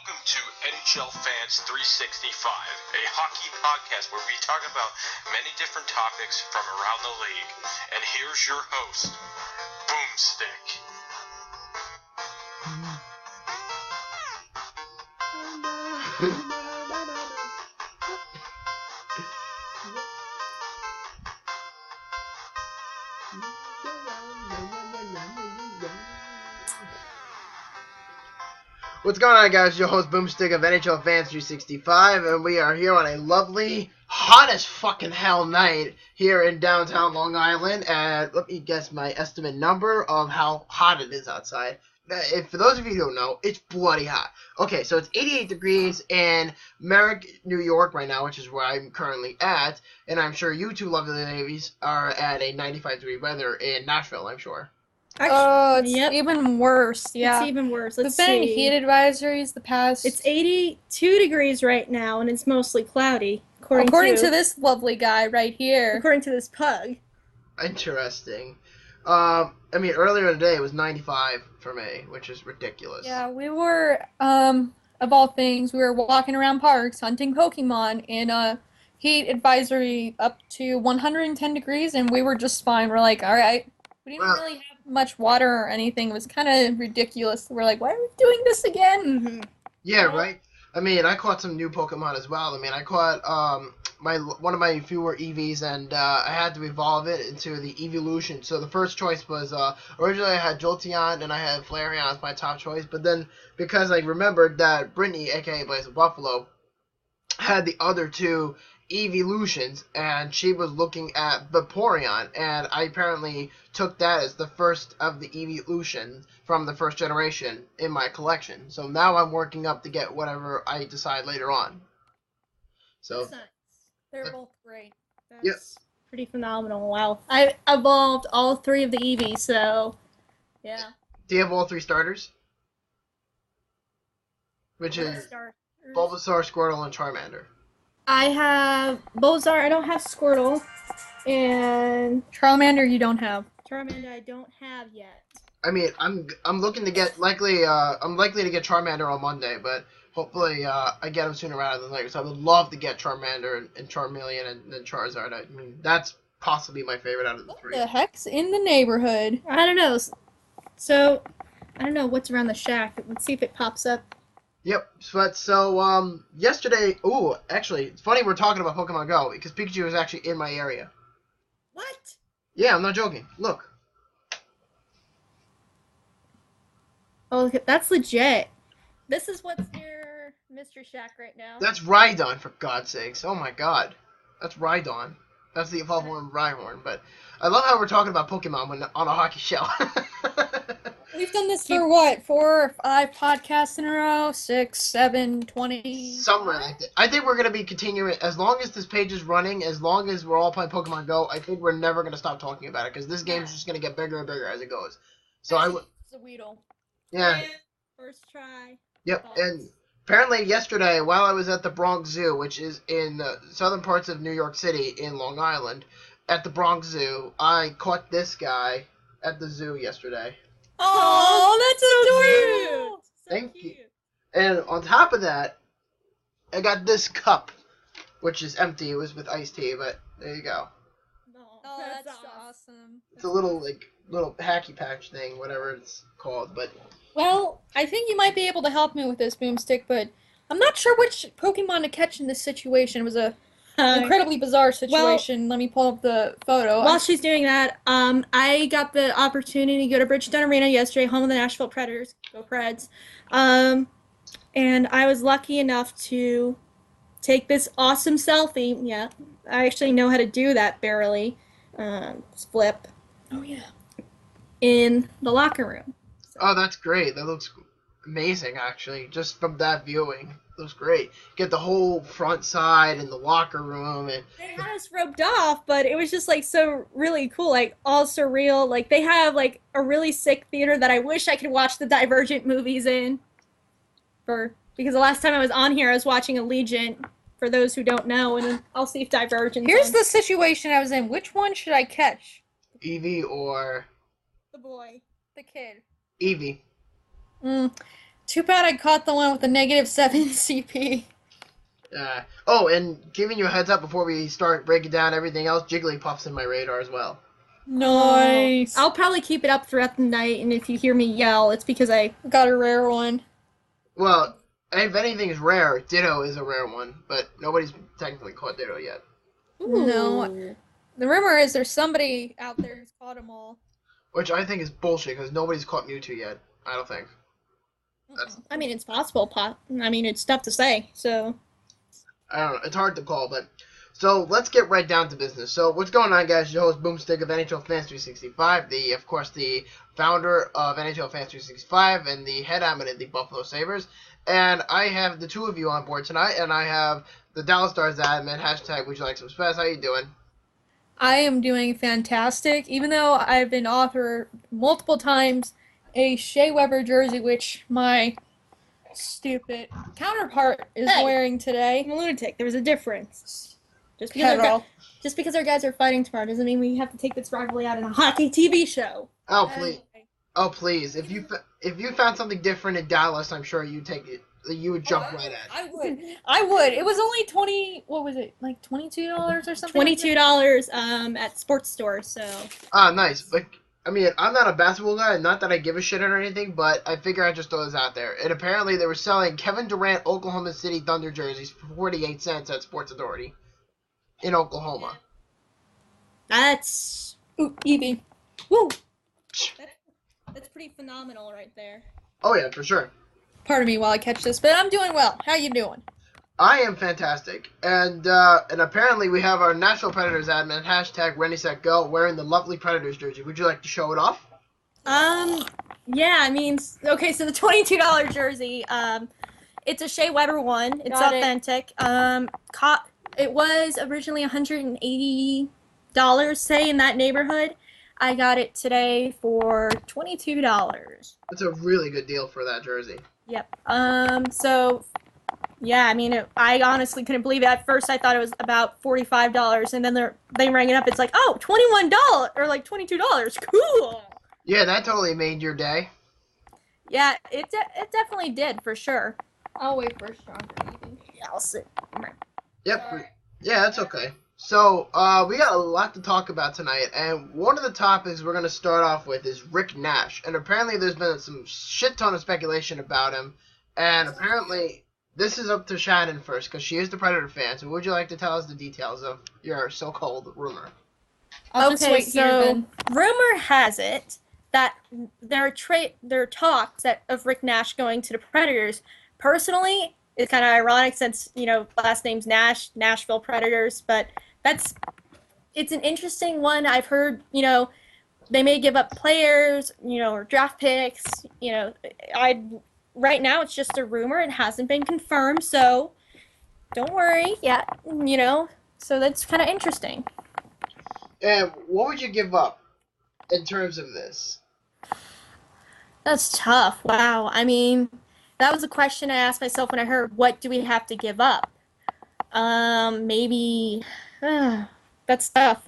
Welcome to NHL Fans 365, a hockey podcast where we talk about many different topics from around the league. And here's your host, Boomstick. What's going on, guys? Your host Boomstick of NHL Fans 365, and we are here on a lovely, hot as fucking hell night here in downtown Long Island. And let me guess my estimate number of how hot it is outside. If, for those of you who don't know, it's bloody hot. Okay, so it's 88 degrees in Merrick, New York right now, which is where I'm currently at. And I'm sure you two lovely ladies are at a 95-degree weather in Nashville, I'm sure. Oh, it's Yep. even worse. Yeah. It's even worse. There's been heat advisories the past. It's 82 degrees right now, and it's mostly cloudy. According to this lovely guy right here. According to this pug. Interesting. I mean, earlier in the day it was 95 for me, which is ridiculous. Yeah, we were, of all things, we were walking around parks hunting Pokemon in a heat advisory up to 110 degrees, and we were just fine. We're like, all right. We didn't really have much water or anything. It was kind of ridiculous. We're like, why are we doing this again? Mm-hmm. Yeah, right? I mean, I caught some new Pokemon as well. I mean, I caught one of my fewer EVs, and I had to evolve it into the Evolution. So the first choice was, originally I had Jolteon, and I had Flareon as my top choice. But then, because I remembered that Brittany, a.k.a. Blaze of Buffalo, had the other two Evolutions, and she was looking at Vaporeon, and I apparently took that as the first of the Evolutions from the first generation in my collection. So now I'm working up to get whatever I decide later on. So That's nice. They're both great. That's pretty phenomenal. Wow. I evolved all three of the Eevees, so yeah. do you have all three starters? Which is Bulbasaur, Squirtle, and Charmander. I have Bulbasaur, I don't have Squirtle, and Charmander you don't have. Charmander I don't have yet. I mean, I'm looking to get I'm likely to get Charmander on Monday, but hopefully I get him sooner rather than later. So I would love to get Charmander and Charmeleon and then Charizard. I mean, that's possibly my favorite out of the What three. the heck's in the neighborhood? I don't know. So, I don't know what's around the shack. Let's see if it pops up. Yep. But so yesterday, actually, it's funny we're talking about Pokemon Go because Pikachu is actually in my area. What? Yeah, I'm not joking. Look. Oh, that's legit. This is what's near Mr. Shack right now. That's Rhydon, for God's sakes. Oh my God. That's Rhydon. That's the evolved one, Rhyhorn. But I love how we're talking about Pokemon when on a hockey show. We've done this for what? 4 or 5 podcasts in a row? 6, 7, 20? Somewhere like that. I think we're going to be continuing, as long as this page is running, as long as we're all playing Pokemon Go, I think we're never going to stop talking about it, because this game's just going to get bigger and bigger as it goes. So I would... It's a Weedle. Yeah. First try. Yep, and apparently yesterday, while I was at the Bronx Zoo, which is in the southern parts of New York City in Long Island, at the Bronx Zoo, I caught this guy at the zoo yesterday. Oh, that's So Thank cute. you. And on top of that, I got this cup, which is empty. It was with iced tea, but there you go. Oh, that's awesome. It's a little hacky patch thing, whatever it's called, but Well, I think you might be able to help me with this, Boomstick, but I'm not sure which Pokemon to catch in this situation. It was a incredibly bizarre situation. Let me pull up the photo. While she's doing that, I got the opportunity to go to Bridgestone Arena yesterday, home of the Nashville Predators. Go Preds. And I was lucky enough to take this awesome selfie. Yeah, I actually know how to do that barely. Flip. Oh, yeah. In the locker room. oh, that's great. That looks amazing, actually. Just from that viewing, it looks great. Get the whole front side and the locker room, and They had us roped off, but it was just like so really cool, like all surreal. Like they have like a really sick theater that I wish I could watch the Divergent movies in. Because the last time I was on here, I was watching Allegiant. For those who don't know, and I'll see if Divergent. Here's the situation I was in. Which one should I catch? Eevee or the boy. The kid. Eevee. Too bad I caught the one with the -7 CP. Oh, and giving you a heads up before we start breaking down everything else, Jigglypuff's in my radar as well. Nice. I'll probably keep it up throughout the night, and if you hear me yell, it's because I got a rare one. Well, if anything is rare, Ditto is a rare one, but nobody's technically caught Ditto yet. Ooh. No. The rumor is there's somebody out there who's caught them all. Which I think is bullshit, because nobody's caught Mewtwo yet. I don't think. I mean, it's possible. I mean, it's tough to say, so... I don't know. It's hard to call, but... So, let's get right down to business. So, what's going on, guys? Your host, Boomstick of NHL FANS 365. Of course, the founder of NHL FANS 365 and the head admin of the Buffalo Sabres. And I have the two of you on board tonight, and I have the Dallas Stars admin, hashtag WouldYouLikeSomeSpez. How you doing? I am doing fantastic, even though I've been offered multiple times a Shea Weber jersey, which my stupid counterpart is wearing today. I'm a lunatic. There's a difference. Just because our guys are fighting tomorrow doesn't mean we have to take this rivalry out in a hockey TV show. Oh, please. Oh, please. If you found something different in Dallas, I'm sure you'd take it. You would jump right at it. I would. It was only like $22 or something? $22 at sports stores, so. Ah, nice. Like, I mean, I'm not a basketball guy, not that I give a shit or anything, but I figure I'd just throw this out there. And apparently they were selling Kevin Durant Oklahoma City Thunder jerseys for 48 cents at Sports Authority in Oklahoma. That's... Ooh, Evie. Woo! That's pretty phenomenal right there. Oh, yeah, for sure. Pardon me while I catch this, but I'm doing well. How you doing? I am fantastic. And apparently we have our Nashville Predators admin, hashtag RinneSetGo, wearing the lovely Predators jersey. Would you like to show it off? Yeah, I mean, okay, so the $22 jersey, it's a Shea Weber one. It's authentic. It was originally $180, say, in that neighborhood. I got it today for $22. That's a really good deal for that jersey. Yep. So, yeah, I mean, I honestly couldn't believe it. At first, I thought it was about $45, and then they rang it up. It's like, oh, $21, or like $22. Cool. Yeah, that totally made your day. Yeah, it definitely did, for sure. I'll wait for a stronger Evie. Yeah, I'll sit. Yep. Sorry. Yeah, that's okay. So, we got a lot to talk about tonight, and one of the topics we're going to start off with is Rick Nash. And apparently there's been some shit ton of speculation about him, and apparently this is up to Shannon first, because she is the Predator fan, so would you like to tell us the details of your so-called rumor? Okay, so rumor has it that there are talks of Rick Nash going to the Predators. Personally, it's kind of ironic since, last name's Nash, Nashville Predators, but it's an interesting one. I've heard, they may give up players, or draft picks, right now it's just a rumor. It hasn't been confirmed, so don't worry yet, so that's kind of interesting. And what would you give up in terms of this? That's tough. Wow. I mean, that was a question I asked myself when I heard, what do we have to give up? Maybe, that's tough.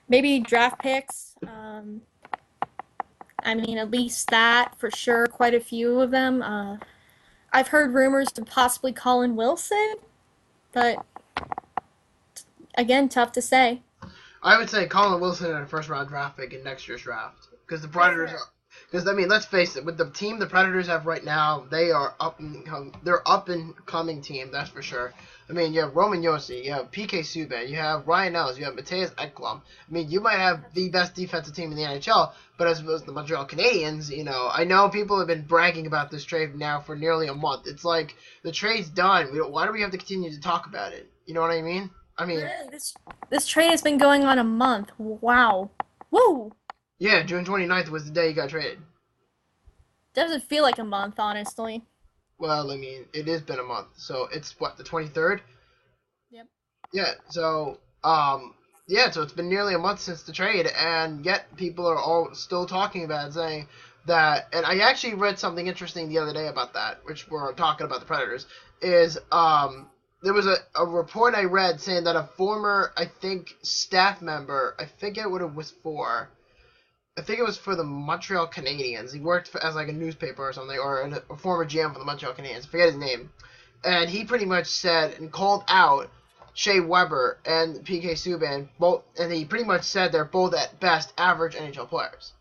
Maybe draft picks. I mean, at least that, for sure, quite a few of them. I've heard rumors to possibly Colin Wilson, but, again, tough to say. I would say Colin Wilson in a first-round draft pick in next year's draft. Because the Predators are... Because, I mean, let's face it, with the team the Predators have right now, they're up-and-coming team, that's for sure. I mean, you have Roman Josi, you have PK Subban, you have Ryan Ellis, you have Matthias Ekblom. I mean, you might have the best defensive team in the NHL, but as opposed to the Montreal Canadiens, I know people have been bragging about this trade now for nearly a month. It's like, the trade's done. Why do we have to continue to talk about it? You know what I mean? I mean... This trade has been going on a month. Wow. Woo! Yeah, June 29th was the day he got traded. Doesn't feel like a month, honestly. Well, I mean, it has been a month. So it's what, the 23rd? Yep. Yeah, so so it's been nearly a month since the trade, and yet people are all still talking about it, saying that, and I actually read something interesting the other day about that, which we're talking about the Predators, is there was a report I read saying that a former, I think, staff member, I forget what it was for, I think it was for the Montreal Canadiens. He worked as like a newspaper or something, or a former GM for the Montreal Canadiens. I forget his name. And he pretty much said and called out Shea Weber and PK Subban both, and he pretty much said they're both at best average NHL players.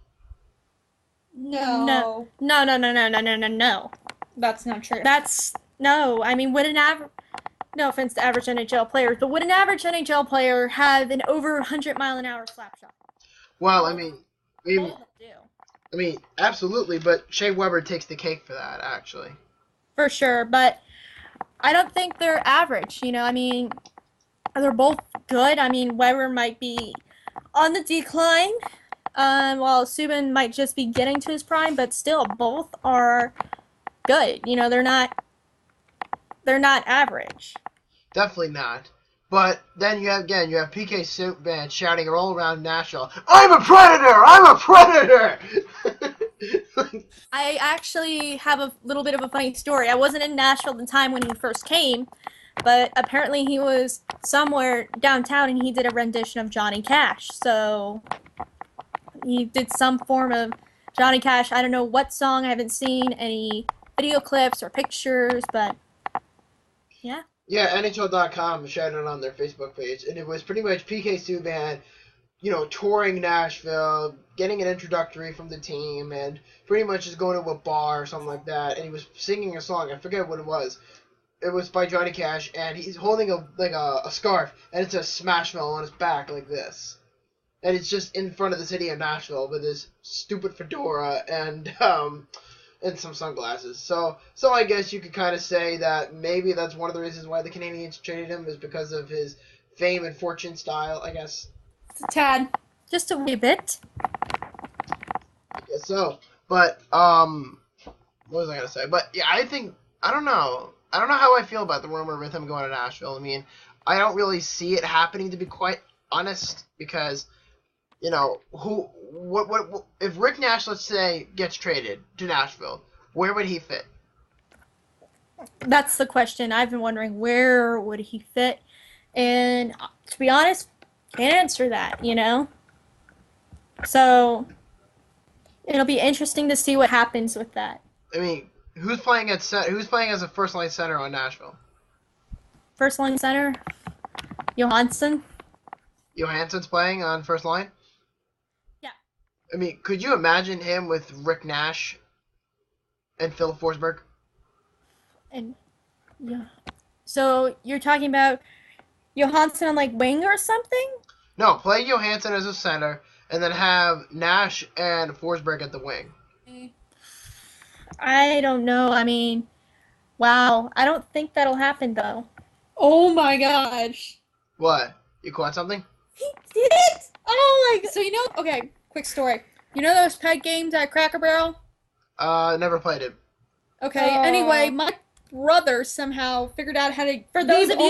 No. No. That's not true. No. I mean, no offense to average NHL players, but would an average NHL player have an over 100-mile-an-hour slap shot? Well, Both of them do. I mean, absolutely, but Shea Weber takes the cake for that, actually. For sure, but I don't think they're average. I mean, they're both good. I mean, Weber might be on the decline, while Subban might just be getting to his prime, but still, both are good. They're not average. Definitely not. But then you have PK Subban shouting all around Nashville, "I'm a predator! I'm a predator!" I actually have a little bit of a funny story. I wasn't in Nashville at the time when he first came, but apparently he was somewhere downtown and he did a rendition of Johnny Cash. So he did some form of Johnny Cash. I don't know what song. I haven't seen any video clips or pictures, but yeah. Yeah, NHL.com shared it on their Facebook page, and it was pretty much PK Subban, touring Nashville, getting an introductory from the team, and pretty much just going to a bar or something like that, and he was singing a song. I forget what it was. It was by Johnny Cash, and he's holding a scarf, and it says Smashville on his back like this. And it's just in front of the city of Nashville with his stupid fedora and some sunglasses. So I guess you could kind of say that maybe that's one of the reasons why the Canadiens traded him, is because of his fame and fortune style, I guess. It's a tad. Just a wee bit. I guess so. But, what was I going to say? But, yeah, I don't know. I don't know how I feel about the rumor with him going to Nashville. I mean, I don't really see it happening, to be quite honest, because, if Rick Nash, let's say, gets traded to Nashville, where would he fit? That's the question. I've been wondering, where would he fit? And to be honest, can't answer that, So it'll be interesting to see what happens with that. I mean, who's playing as a first line center on Nashville? First line center, Johansson. Johansson's playing on first line? Yeah. I mean, could you imagine him with Rick Nash and Phil Forsberg? And yeah. So you're talking about Johansson on wing or something? No, play Johansson as a center and then have Nash and Forsberg at the wing. I don't know. I mean, wow. I don't think that'll happen though. Oh my gosh. What? You caught something? He did it! Oh my god. So okay, quick story. You know those peg games at Cracker Barrel? Never played it. Okay, anyway, my brother somehow figured out how to... For those of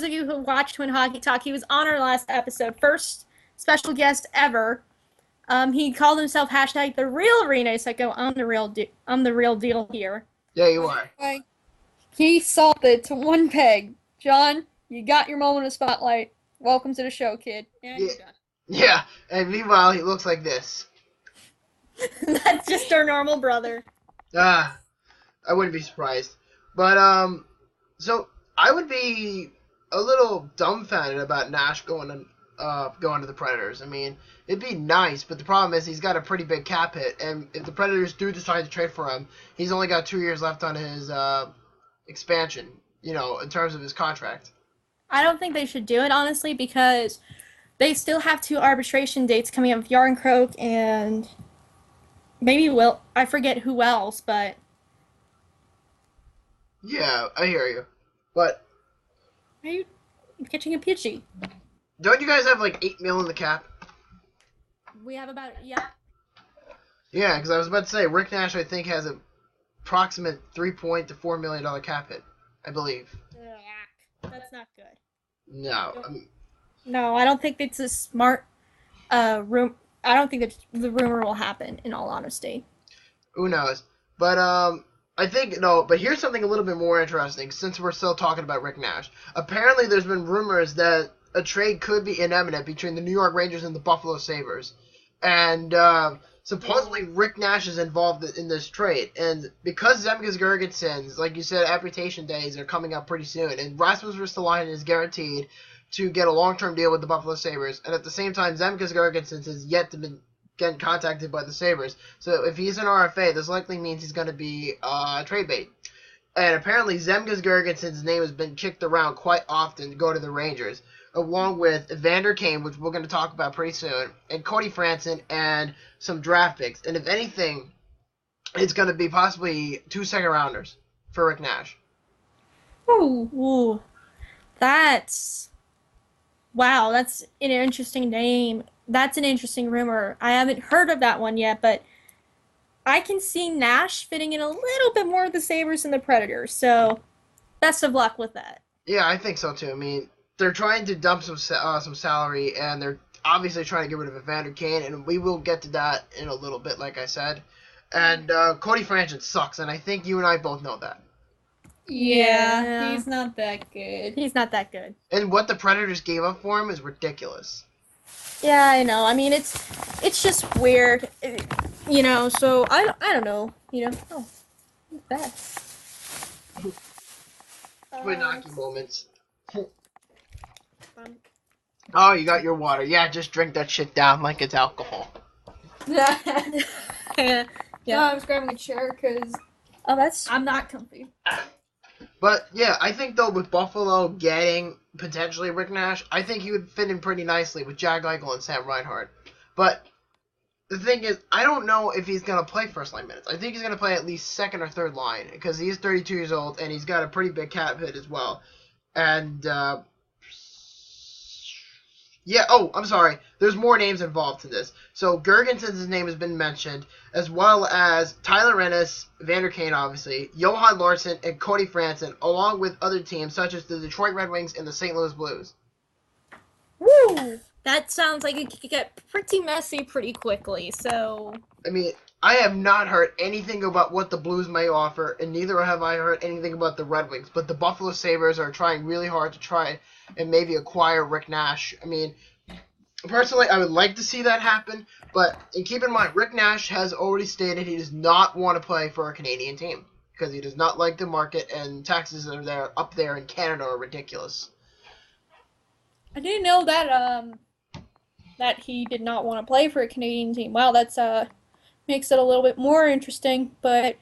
you who watched Twin Hockey Talk, he was on our last episode. First special guest ever. He called himself hashtag the real RinneSetGo. I'm the real deal here. Yeah, you are. Okay. He solved it to one peg. John, you got your moment of spotlight. Welcome to the show, kid. And you're done. Yeah, and meanwhile, he looks like this. That's just our normal brother. I wouldn't be surprised. But, so I would be a little dumbfounded about Nash going to the Predators. I mean, it'd be nice, but the problem is he's got a pretty big cap hit, and if the Predators do decide to trade for him, he's only got 2 years left on his expansion, in terms of his contract. I don't think they should do it, honestly, because they still have 2 arbitration dates coming up with Yarncroke and maybe I forget who else, but... Yeah, I hear you. But... Are you catching a pitchy? Don't you guys have like $8 million in the cap? We have about, yeah. Yeah, because I was about to say, Rick Nash, I think, has an approximate $3 to $4 million cap hit, I believe. That's not good. No. No, I don't think it's a smart I don't think that the rumor will happen, in all honesty. Who knows? But, I think, no, but here's something a little bit more interesting, since we're still talking about Rick Nash. Apparently, there's been rumors that a trade could be imminent between the New York Rangers and the Buffalo Sabres. And supposedly Rick Nash is involved in this trade. And because Zemgus Girgensons, like you said, amputation days are coming up pretty soon, and Rasmus Ristolainen is guaranteed to get a long-term deal with the Buffalo Sabres, and at the same time, Zemgus Girgensons has yet to be getting contacted by the Sabres. So if he's an RFA, this likely means he's going to be trade bait. And apparently Zemgus Girgensons' name has been kicked around quite often to go to the Rangers, along with Evander Kane, which we're going to talk about pretty soon, and Cody Franson, and some draft picks. And if anything, it's going to be possibly 2 second-rounders for Rick Nash. Ooh. Wow, that's an interesting name. That's an interesting rumor. I haven't heard of that one yet, but I can see Nash fitting in a little bit more of the Sabres and the Predators, so best of luck with that. Yeah, I think so, too. I mean, they're trying to dump some salary, and they're obviously trying to get rid of Evander Kane, and we will get to that in a little bit, like I said. And Cody Franson sucks, and I think you and I both know that. Yeah, he's not that good. He's not that good. And what the Predators gave up for him is ridiculous. Yeah, I know. I mean, it's just weird, so I don't know, Oh, what's that? Quinaki moments. Oh, you got your water. Yeah, just drink that shit down like it's alcohol. Yeah. No, I was grabbing a chair because I'm not comfy. But, yeah, I think, though, with Buffalo getting potentially Rick Nash, I think he would fit in pretty nicely with Jack Eichel and Sam Reinhart. But the thing is, I don't know if he's going to play first-line minutes. I think he's going to play at least second or third line because he is 32 years old, and he's got a pretty big cap hit as well. And, yeah, I'm sorry. There's more names involved in this. So Girgensons' name has been mentioned, as well as Tyler Ennis, Evander Kane, obviously, Johan Larsson, and Cody Franson, along with other teams such as the Detroit Red Wings and the St. Louis Blues. Woo! That sounds like it could get pretty messy pretty quickly, so... I mean, I have not heard anything about what the Blues may offer, and neither have I heard anything about the Red Wings, but the Buffalo Sabres are trying really hard to try and maybe acquire Rick Nash. I mean, personally, I would like to see that happen, but keep in mind, Rick Nash has already stated he does not want to play for a Canadian team because he does not like the market, and taxes that are up there in Canada are ridiculous. I didn't know that he did not want to play for a Canadian team. Wow, that's makes it a little bit more interesting. But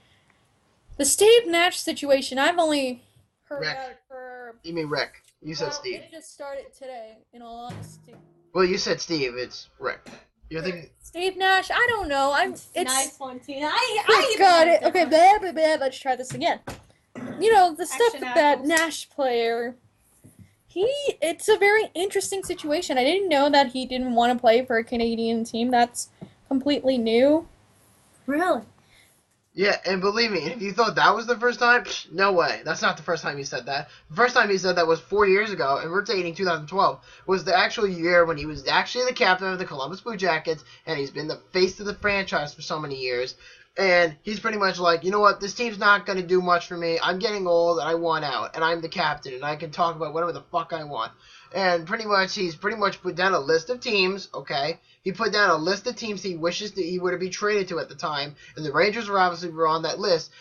the Steve Nash situation, I've only heard Rick. about it for. You mean Rick? You said Steve. It just started today. In all honesty. Well, you said Steve. It's Rick. You're thinking Steve Nash. I don't know. It's nice one, Tina. I got it. Okay, blah. Let's try this again. The stuff with that Nash player. It's a very interesting situation. I didn't know that he didn't want to play for a Canadian team. That's completely new. Really? Yeah, and believe me, if you thought that was the first time, no way. That's not the first time he said that. The first time he said that was 4 years ago, and we're dating 2012, was the actual year when he was actually the captain of the Columbus Blue Jackets, and he's been the face of the franchise for so many years. And he's pretty much like, you know what, this team's not going to do much for me. I'm getting old, and I want out, and I'm the captain, and I can talk about whatever the fuck I want. And he's pretty much put down a list of teams, okay? He put down a list of teams he wishes that he would have been traded to at the time, and the Rangers were on that list,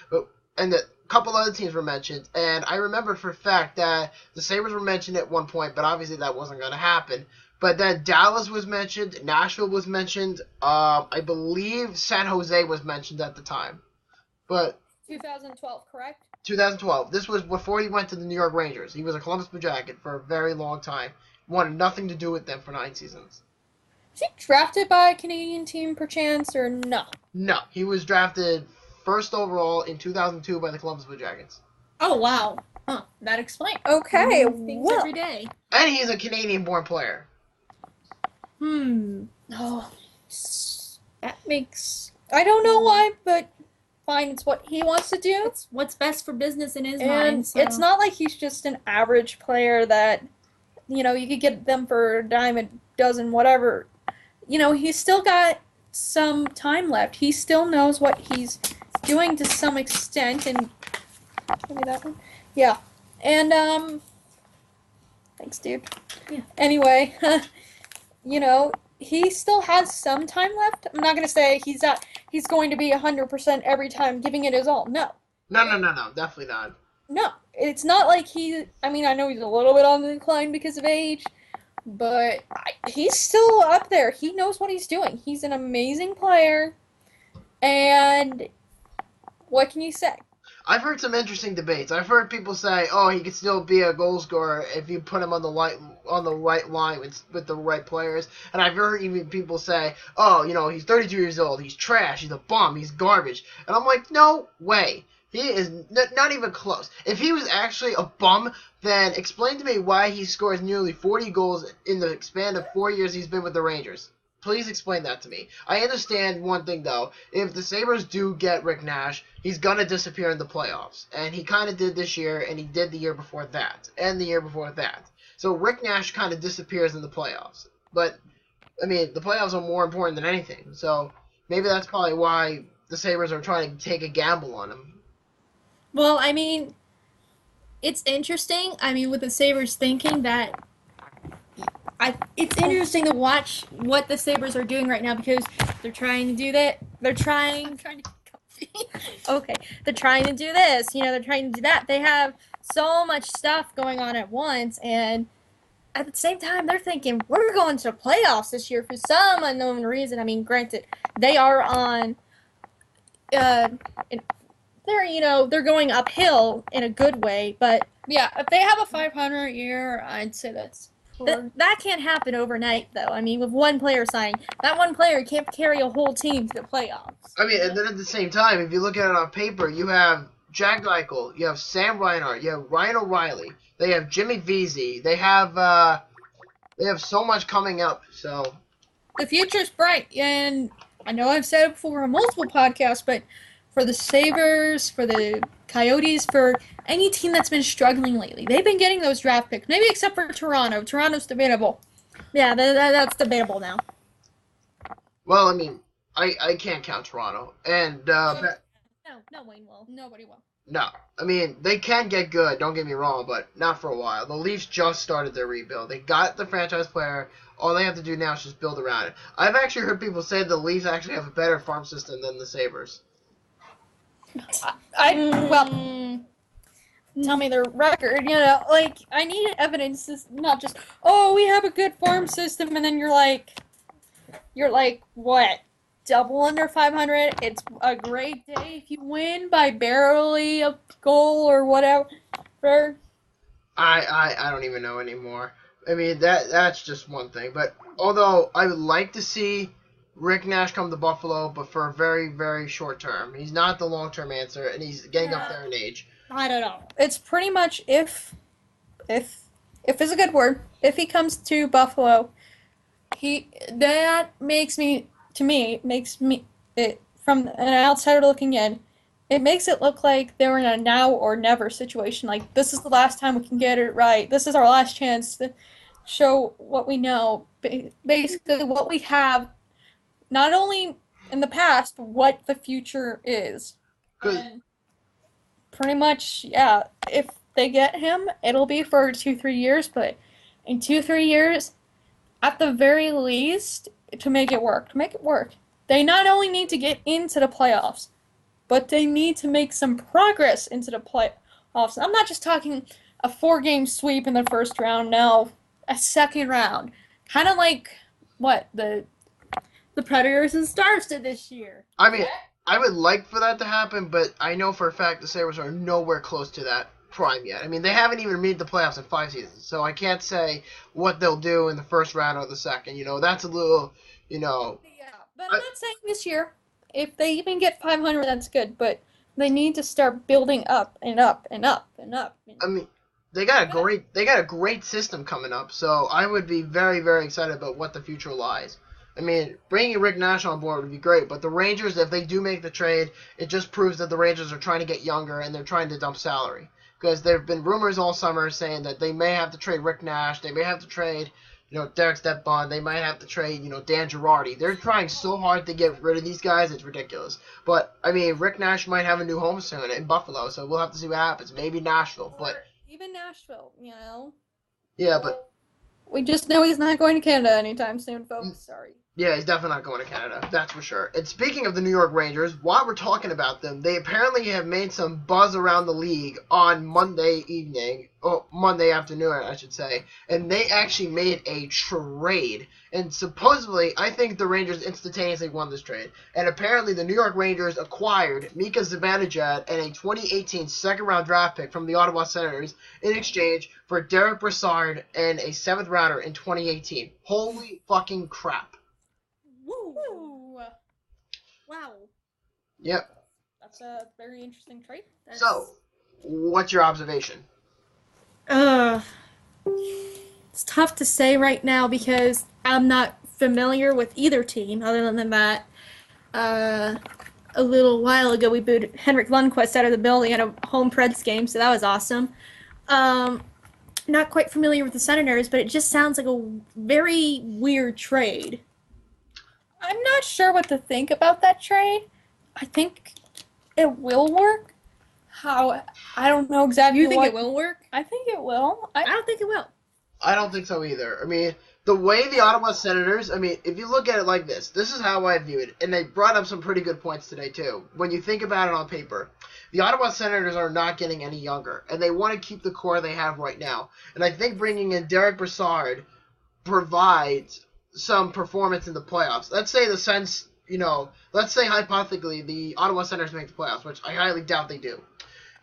and a couple other teams were mentioned. And I remember for a fact that the Sabres were mentioned at one point, but obviously that wasn't going to happen. But then Dallas was mentioned, Nashville was mentioned, I believe San Jose was mentioned at the time. But 2012, correct? 2012. This was before he went to the New York Rangers. He was a Columbus Blue Jacket for a very long time. Wanted nothing to do with them for 9 seasons. Was he drafted by a Canadian team, perchance, or no? No, he was drafted first overall in 2002 by the Columbus Blue Jackets. Oh, wow. Huh, that explains. Okay, things every day. And he's a Canadian-born player. Oh, that makes... I don't know why, but fine, it's what he wants to do. It's what's best for business in his And mind. So. it's not like he's just an average player that, you could get them for a dime a dozen, whatever. He's still got some time left. He still knows what he's doing to some extent, and... Give me that one. Yeah. And, thanks, dude. Yeah. Anyway, he still has some time left. I'm not gonna say he's going to be 100% every time giving it his all. No. No, definitely not. No. It's not like I mean, I know he's a little bit on the decline because of age, but he's still up there. He knows what he's doing. He's an amazing player, and what can you say? I've heard some interesting debates. I've heard people say, "Oh, he could still be a goal scorer if you put him on the right line with the right players." And I've heard even people say, "Oh, he's 32 years old. He's trash. He's a bum. He's garbage." And I'm like, "No way. He is not even close. If he was actually a bum, then explain to me why he scores nearly 40 goals in the span of 4 years he's been with the Rangers. Please explain that to me. I understand one thing, though. If the Sabres do get Rick Nash, he's going to disappear in the playoffs. And he kind of did this year, and he did the year before that, and the year before that. So Rick Nash kind of disappears in the playoffs. But, I mean, the playoffs are more important than anything. So maybe that's probably why the Sabres are trying to take a gamble on him. Well, I mean, it's interesting. I mean, with the Sabres thinking that it's interesting to watch what the Sabres are doing right now because they're trying to do that. They're trying to get comfy. Okay. They're trying to do this. They're trying to do that. They have so much stuff going on at once, and at the same time, they're thinking, we're going to the playoffs this year for some unknown reason. I mean, granted, they are on, they're going uphill in a good way, but yeah, if they have a 500 year, I'd say that's... That can't happen overnight, though. I mean, with one player signing, that one player can't carry a whole team to the playoffs. I mean, and then at the same time, if you look at it on paper, you have Jack Eichel, you have Sam Reinhart, you have Ryan O'Reilly, they have Jimmy Vesey, they have so much coming up. So the future's bright, and I know I've said it before on multiple podcasts, but for the Sabres, for the Coyotes, for any team that's been struggling lately, they've been getting those draft picks. Maybe except for Toronto. Toronto's debatable. Yeah, that's debatable now. Well, I mean, I can't count Toronto. And No, Wayne will. Nobody will. No. I mean, they can get good, don't get me wrong, but not for a while. The Leafs just started their rebuild. They got the franchise player. All they have to do now is just build around it. I've actually heard people say the Leafs actually have a better farm system than the Sabres. Tell me their record, I need evidence. It's not just, oh, we have a good farm system, and then you're like, what? Double under 500? It's a great day if you win by barely a goal or whatever. I don't even know anymore. I mean, that's just one thing. But although I would like to see Rick Nash come to Buffalo, but for a very, very short term. He's not the long-term answer, and he's getting up there in age. I don't know. It's pretty much if is a good word. If he comes to Buffalo, makes me it from an outsider looking in. It makes it look like they're in a now or never situation. Like, this is the last time we can get it right. This is our last chance to show what we know. Basically, what we have, not only in the past, but what the future is. Good. Pretty much, yeah. If they get him, it'll be for 2-3 years, but in 2-3 years, at the very least, to make it work, they not only need to get into the playoffs, but they need to make some progress into the playoffs. I'm not just talking a 4-game sweep in the first round, no, a second round. Kind of like what the Predators and Stars did this year. I mean, I would like for that to happen, but I know for a fact the Sabres are nowhere close to that prime yet. I mean, they haven't even made the playoffs in 5 seasons, so I can't say what they'll do in the first round or the second. That's a little, Yeah, but I'm not saying this year. If they even get 500, that's good, but they need to start building up and up and up and up. I mean, they got a great system coming up, so I would be very, very excited about what the future lies. I mean, bringing Rick Nash on board would be great, but the Rangers, if they do make the trade, it just proves that the Rangers are trying to get younger and they're trying to dump salary. Because there have been rumors all summer saying that they may have to trade Rick Nash, they may have to trade, Derek Stepan, they might have to trade, Dan Girardi. They're trying so hard to get rid of these guys, it's ridiculous. But, I mean, Rick Nash might have a new home soon in Buffalo, so we'll have to see what happens. Maybe Nashville, but... Even Nashville, Yeah, but... We just know he's not going to Canada anytime soon, folks. Sorry. Yeah, he's definitely not going to Canada. That's for sure. And speaking of the New York Rangers, while we're talking about them, they apparently have made some buzz around the league on Monday afternoon, I should say. And they actually made a trade. And supposedly, I think the Rangers instantaneously won this trade. And apparently, the New York Rangers acquired Mika Zibanejad and a 2018 second-round draft pick from the Ottawa Senators in exchange for Derek Brassard and a 7th rounder in 2018. Holy fucking crap. Woo! Wow. Yep. That's a very interesting trait. So, what's your observation? It's tough to say right now because I'm not familiar with either team other than that. A little while ago, we booed Henrik Lundqvist out of the building at a home Preds game, so that was awesome. Not quite familiar with the Senators, but it just sounds like a very weird trade. I'm not sure what to think about that trade. I think it will work. I don't know exactly. You think it will work? I think it will. I don't think it will. I don't think so either. I mean, the way the Ottawa Senators, if you look at it like this is how I view it. And they brought up some pretty good points today, too. When you think about it on paper, the Ottawa Senators are not getting any younger. And they want to keep the core they have right now. And I think bringing in Derek Brassard provides some performance in the playoffs. Let's say let's say hypothetically the Ottawa Senators make the playoffs, which I highly doubt they do.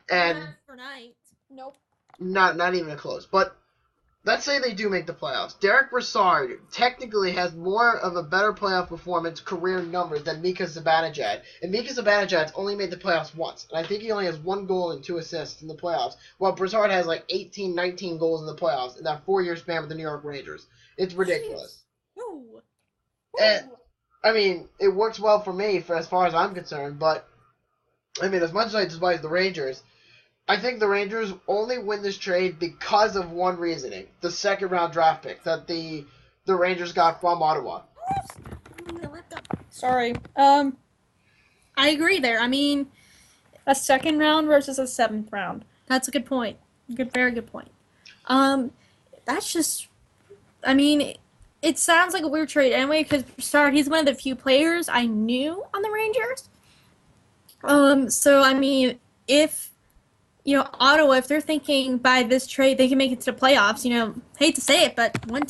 And Nope. Not even close. But let's say they do make the playoffs. Derek Brassard technically has more of a better playoff performance career numbers than Mika Zibanejad. And Mika Zibanejad's only made the playoffs once. And I think he only has 1 goal and 2 assists in the playoffs, while Brassard has like 18, 19 goals in the playoffs in that 4-year span with the New York Rangers. It's ridiculous. Ooh. And, it works well for me as far as I'm concerned, but, as much as I despise the Rangers, I think the Rangers only win this trade because of one reasoning, the second-round draft pick that the Rangers got from Ottawa. Sorry. I agree there. A second round versus a 7th round. That's a good point. Very good point. That's just, it sounds like a weird trade anyway, because Brassard, he's one of the few players I knew on the Rangers. If, Ottawa, if they're thinking by this trade they can make it to the playoffs, hate to say it, but one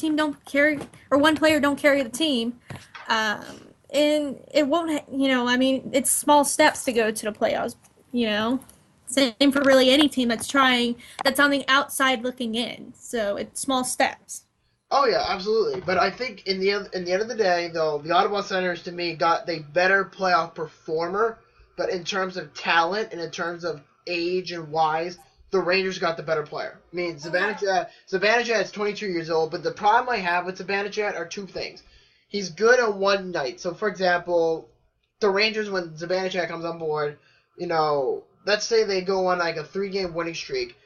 player don't carry the team. And it won't, it's small steps to go to the playoffs, Same for really any team that's on the outside looking in. So it's small steps. Oh yeah, absolutely. But I think in the end of the day, though, the Ottawa Senators to me got the better playoff performer. But in terms of talent and in terms of age and wise, the Rangers got the better player. Zibanejad is 22 years old, but the problem I have with Zibanejad are 2 things. He's good on one night. So, for example, the Rangers, when Zibanejad comes on board, let's say they go on like a 3-game winning streak.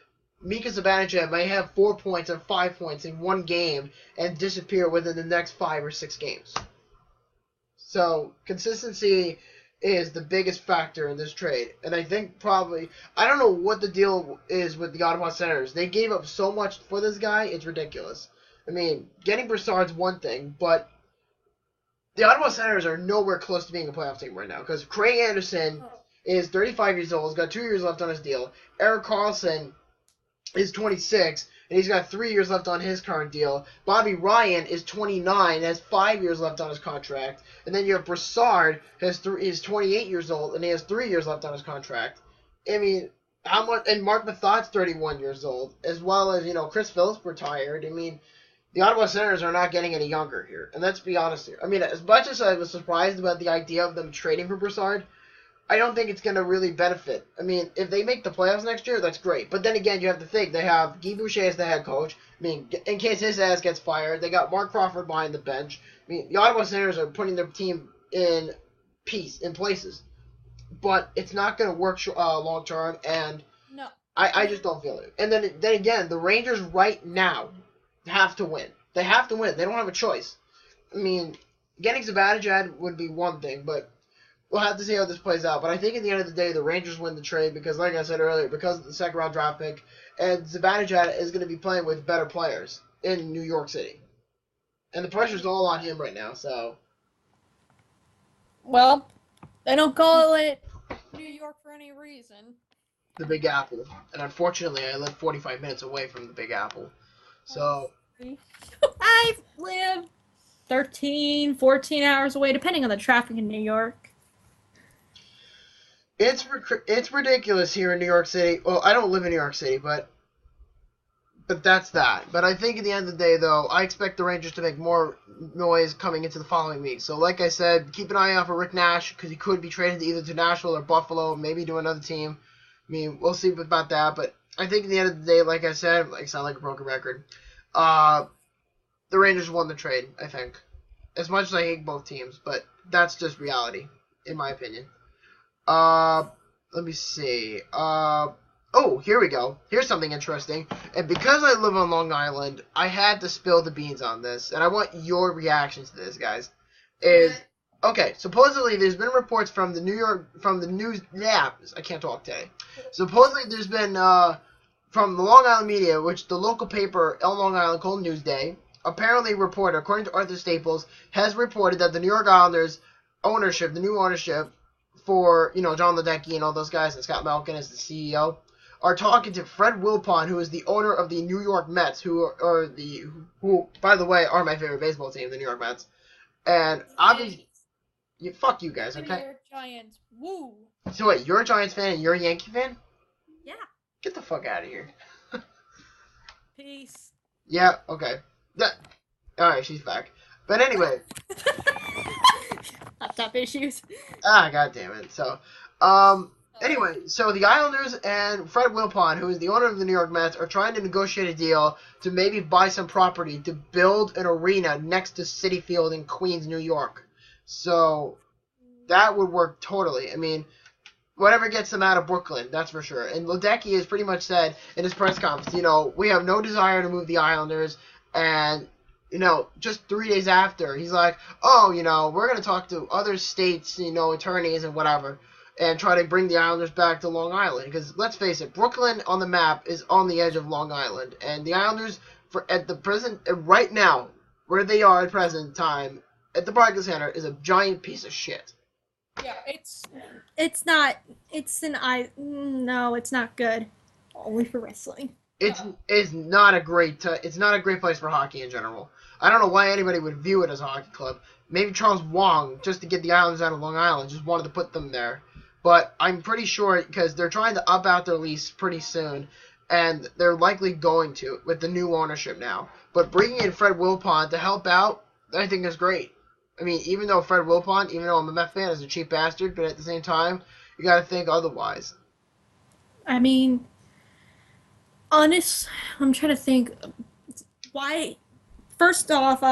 Mika Zibanejad may have 4 points or 5 points in one game and disappear within the next 5 or 6 games. So, consistency is the biggest factor in this trade. And I think probably, I don't know what the deal is with the Ottawa Senators. They gave up so much for this guy, it's ridiculous. Getting Brassard's one thing, but the Ottawa Senators are nowhere close to being a playoff team right now. Because Craig Anderson is 35 years old, he's got 2 years left on his deal. Erik Karlsson is 26, and he's got 3 years left on his current deal. Bobby Ryan is 29, and has 5 years left on his contract. And then you have Brassard, is 28 years old, and he has 3 years left on his contract. How much? And Mark Mathot's 31 years old, as well as, Chris Phillips retired. The Ottawa Senators are not getting any younger here, and let's be honest here. As much as I was surprised about the idea of them trading for Brassard, I don't think it's going to really benefit. If they make the playoffs next year, that's great. But then again, you have to think, they have Guy Boucher as the head coach. In case his ass gets fired, they got Mark Crawford behind the bench. The Ottawa Senators are putting their team in places. But it's not going to work long term, and No. I just don't feel it. And then again, the Rangers right now have to win. They have to win. They don't have a choice. Getting Zibanejad would be one thing, but we'll have to see how this plays out. But I think at the end of the day, the Rangers win the trade because, like I said earlier, because of the second-round draft pick, and Zibanejad is going to be playing with better players. in New York City. And the pressure's all on him right now, so. Well, they don't call it New York for any reason. The Big Apple. And unfortunately, I live 45 minutes away from the Big Apple. So. I live 13, 14 hours away, depending on the traffic in New York. It's ridiculous here in New York City. Well, I don't live in New York City, but that's that. But I think at the end of the day, though, I expect the Rangers to make more noise coming into the following week. So, like I said, keep an eye out for Rick Nash, because he could be traded either to Nashville or Buffalo, maybe to another team. I mean, we'll see about that. But I think at the end of the day, like I said, I sound like a broken record. The Rangers won the trade, I think. As much as I hate both teams, but that's just reality, in my opinion. Let me see. Oh, here we go. Here's something interesting. And because I live on Long Island, I had to spill the beans on this, and I want your reactions to this, guys. Okay, supposedly there's been reports from the news. Yeah, I can't talk today. Supposedly there's been from the Long Island media, which the local paper El Long Island called Newsday, apparently reported, according to Arthur Staples, has reported that the New York Islanders ownership, the new ownership for, John Ledecky and all those guys, and Scott Malkin as the CEO, are talking to Fred Wilpon, who is the owner of the New York Mets, who, by the way, are my favorite baseball team, the New York Mets. And obviously, fuck you guys, okay? New York Giants. Woo! So wait, you're a Giants fan and you're a Yankee fan? Yeah. Get the fuck out of here. Peace. Yeah, okay. Alright, she's back. But anyway. Laptop issues. God damn it. So, anyway, so the Islanders and Fred Wilpon, who is the owner of the New York Mets, are trying to negotiate a deal to maybe buy some property to build an arena next to Citi Field in Queens, New York. So, that would work totally. I mean, whatever gets them out of Brooklyn, that's for sure. And Ledecky has pretty much said in his press conference, we have no desire to move the Islanders, and just 3 days after, he's like, we're going to talk to other states, attorneys and whatever, and try to bring the Islanders back to Long Island. Because, let's face it, Brooklyn on the map is on the edge of Long Island. And the Islanders, right now, where they are at present time, at the Barclays Center, is a giant piece of shit. Yeah, it's not good. Only for wrestling. It's not a great place for hockey in general. I don't know why anybody would view it as a hockey club. Maybe Charles Wong, just to get the Islanders out of Long Island, just wanted to put them there. But I'm pretty sure, because they're trying to up out their lease pretty soon, and they're likely going to with the new ownership now. But bringing in Fred Wilpon to help out, I think is great. I mean, even though Fred Wilpon, even though I'm a Mets fan, is a cheap bastard, but at the same time, you got to think otherwise. I mean, I'm trying to think why. First off,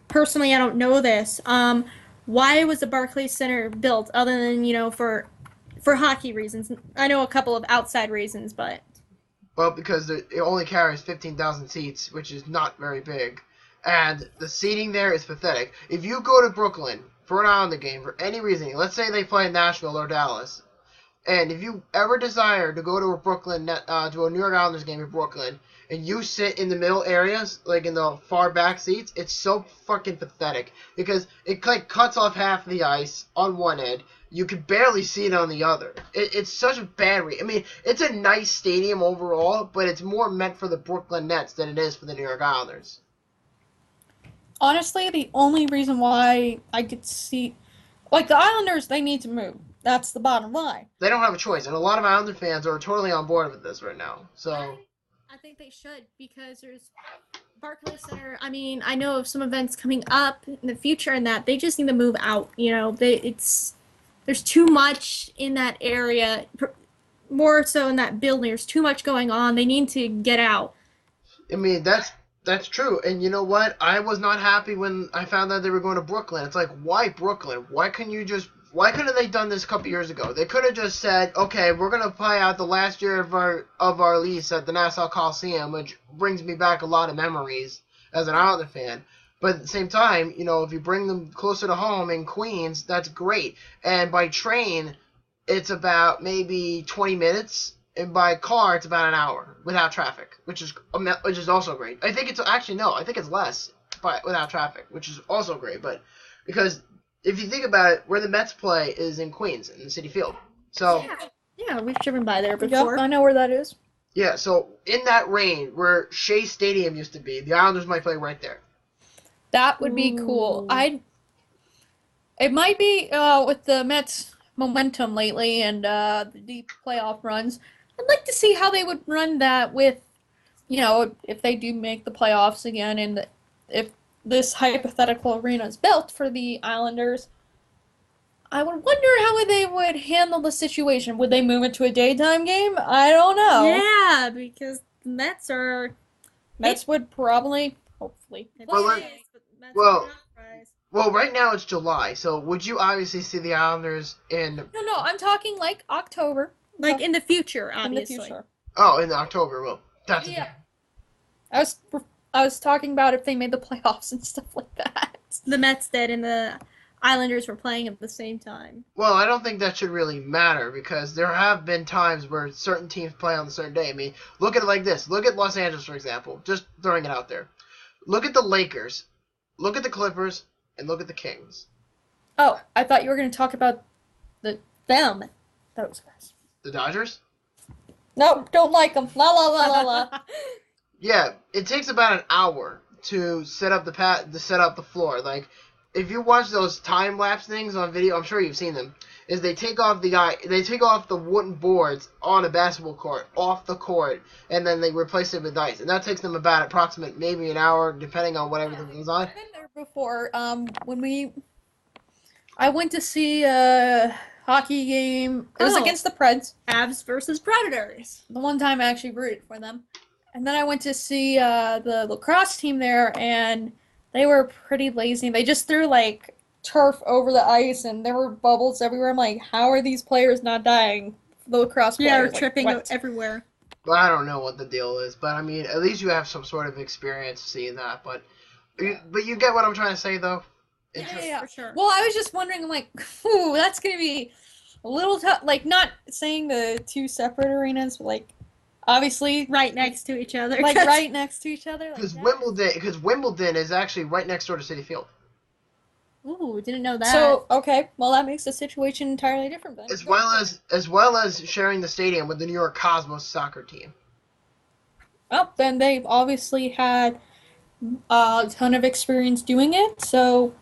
personally, I don't know this. Why was the Barclays Center built other than, for hockey reasons? I know a couple of outside reasons, but. Well, because it only carries 15,000 seats, which is not very big. And the seating there is pathetic. If you go to Brooklyn for an Islander game for any reason, let's say they play in Nashville or Dallas, and if you ever desire to go to a New York Islanders game in Brooklyn, and you sit in the middle areas, like in the far back seats, it's so fucking pathetic. Because it cuts off half the ice on one end. You could barely see it on the other. It's such a bad I mean, it's a nice stadium overall, but it's more meant for the Brooklyn Nets than it is for the New York Islanders. Honestly, the only reason why I could see... the Islanders, they need to move. That's the bottom line. They don't have a choice, and a lot of Islander fans are totally on board with this right now. So... I think they should, because there's Barclays Center. I mean, I know of some events coming up in the future and that they just need to move out. There's too much in that area, more so in that building. There's too much going on. They need to get out. I mean, that's true. And you know what? I was not happy when I found out they were going to Brooklyn. It's like, why Brooklyn? Why couldn't they done this a couple years ago? They could have just said, okay, we're going to play out the last year of our lease at the Nassau Coliseum, which brings me back a lot of memories as an Islander fan. But at the same time, if you bring them closer to home in Queens, that's great. And by train, it's about maybe 20 minutes. and by car it's about an hour without traffic, which is also great. I think it's actually no, I think it's less, but without traffic, which is also great. But because if you think about it, where the Mets play is in Queens in the City Field, so Yeah, we've driven by there before. Yep, I know where that is. yeah, so in that range where Shea Stadium used to be, the Islanders might play right there. That would be cool. Ooh. It might be with the Mets' momentum lately and the deep playoff runs. I'd like to see how they would run that with, if they do make the playoffs again, and if this hypothetical arena is built for the Islanders. I would wonder how they would handle the situation. Would they move it to a daytime game? I don't know. Yeah, because the Mets would probably, hopefully. Well, right now it's July, so would you obviously see the Islanders in... No, I'm talking like October. Like in the future, obviously. In the future. Oh, in October, well, that's... Yeah. I was talking about if they made the playoffs and stuff like that. The Mets did, and the Islanders were playing at the same time. Well, I don't think that should really matter, because there have been times where certain teams play on a certain day. I mean, look at it like this. Look at Los Angeles, for example. Just throwing it out there. Look at the Lakers. Look at the Clippers. And look at the Kings. Oh, I thought you were going to talk about them. Those guys. The Dodgers? No, don't like them. La la la la la. Yeah, it takes about an hour to set up the floor. Like, if you watch those time lapse things on video, I'm sure you've seen them. Is they take off the wooden boards on a basketball court off the court, and then they replace it with ice, and that takes them about approximate maybe an hour, depending on what everything goes on. I've been there before. I went to see a hockey game. It was against the Preds. Avs versus Predators. The one time I actually rooted for them, and then I went to see the lacrosse team there, and they were pretty lazy. They just threw like turf over the ice, and there were bubbles everywhere. I'm like, how are these players not dying? The lacrosse players, tripping everywhere. Well, I don't know what the deal is, but I mean, at least you have some sort of experience seeing that. But you get what I'm trying to say, though. Yeah, for sure. Well, I was just wondering, I'm like, ooh, that's gonna be a little tough. Like, not saying the two separate arenas, but like, obviously right next to each other. Like right next to each other. Because Wimbledon is actually right next door to Citi Field. Ooh, didn't know that. So okay, well that makes the situation entirely different then. As well as sharing the stadium with the New York Cosmos soccer team. Well, then they've obviously had a ton of experience doing it, so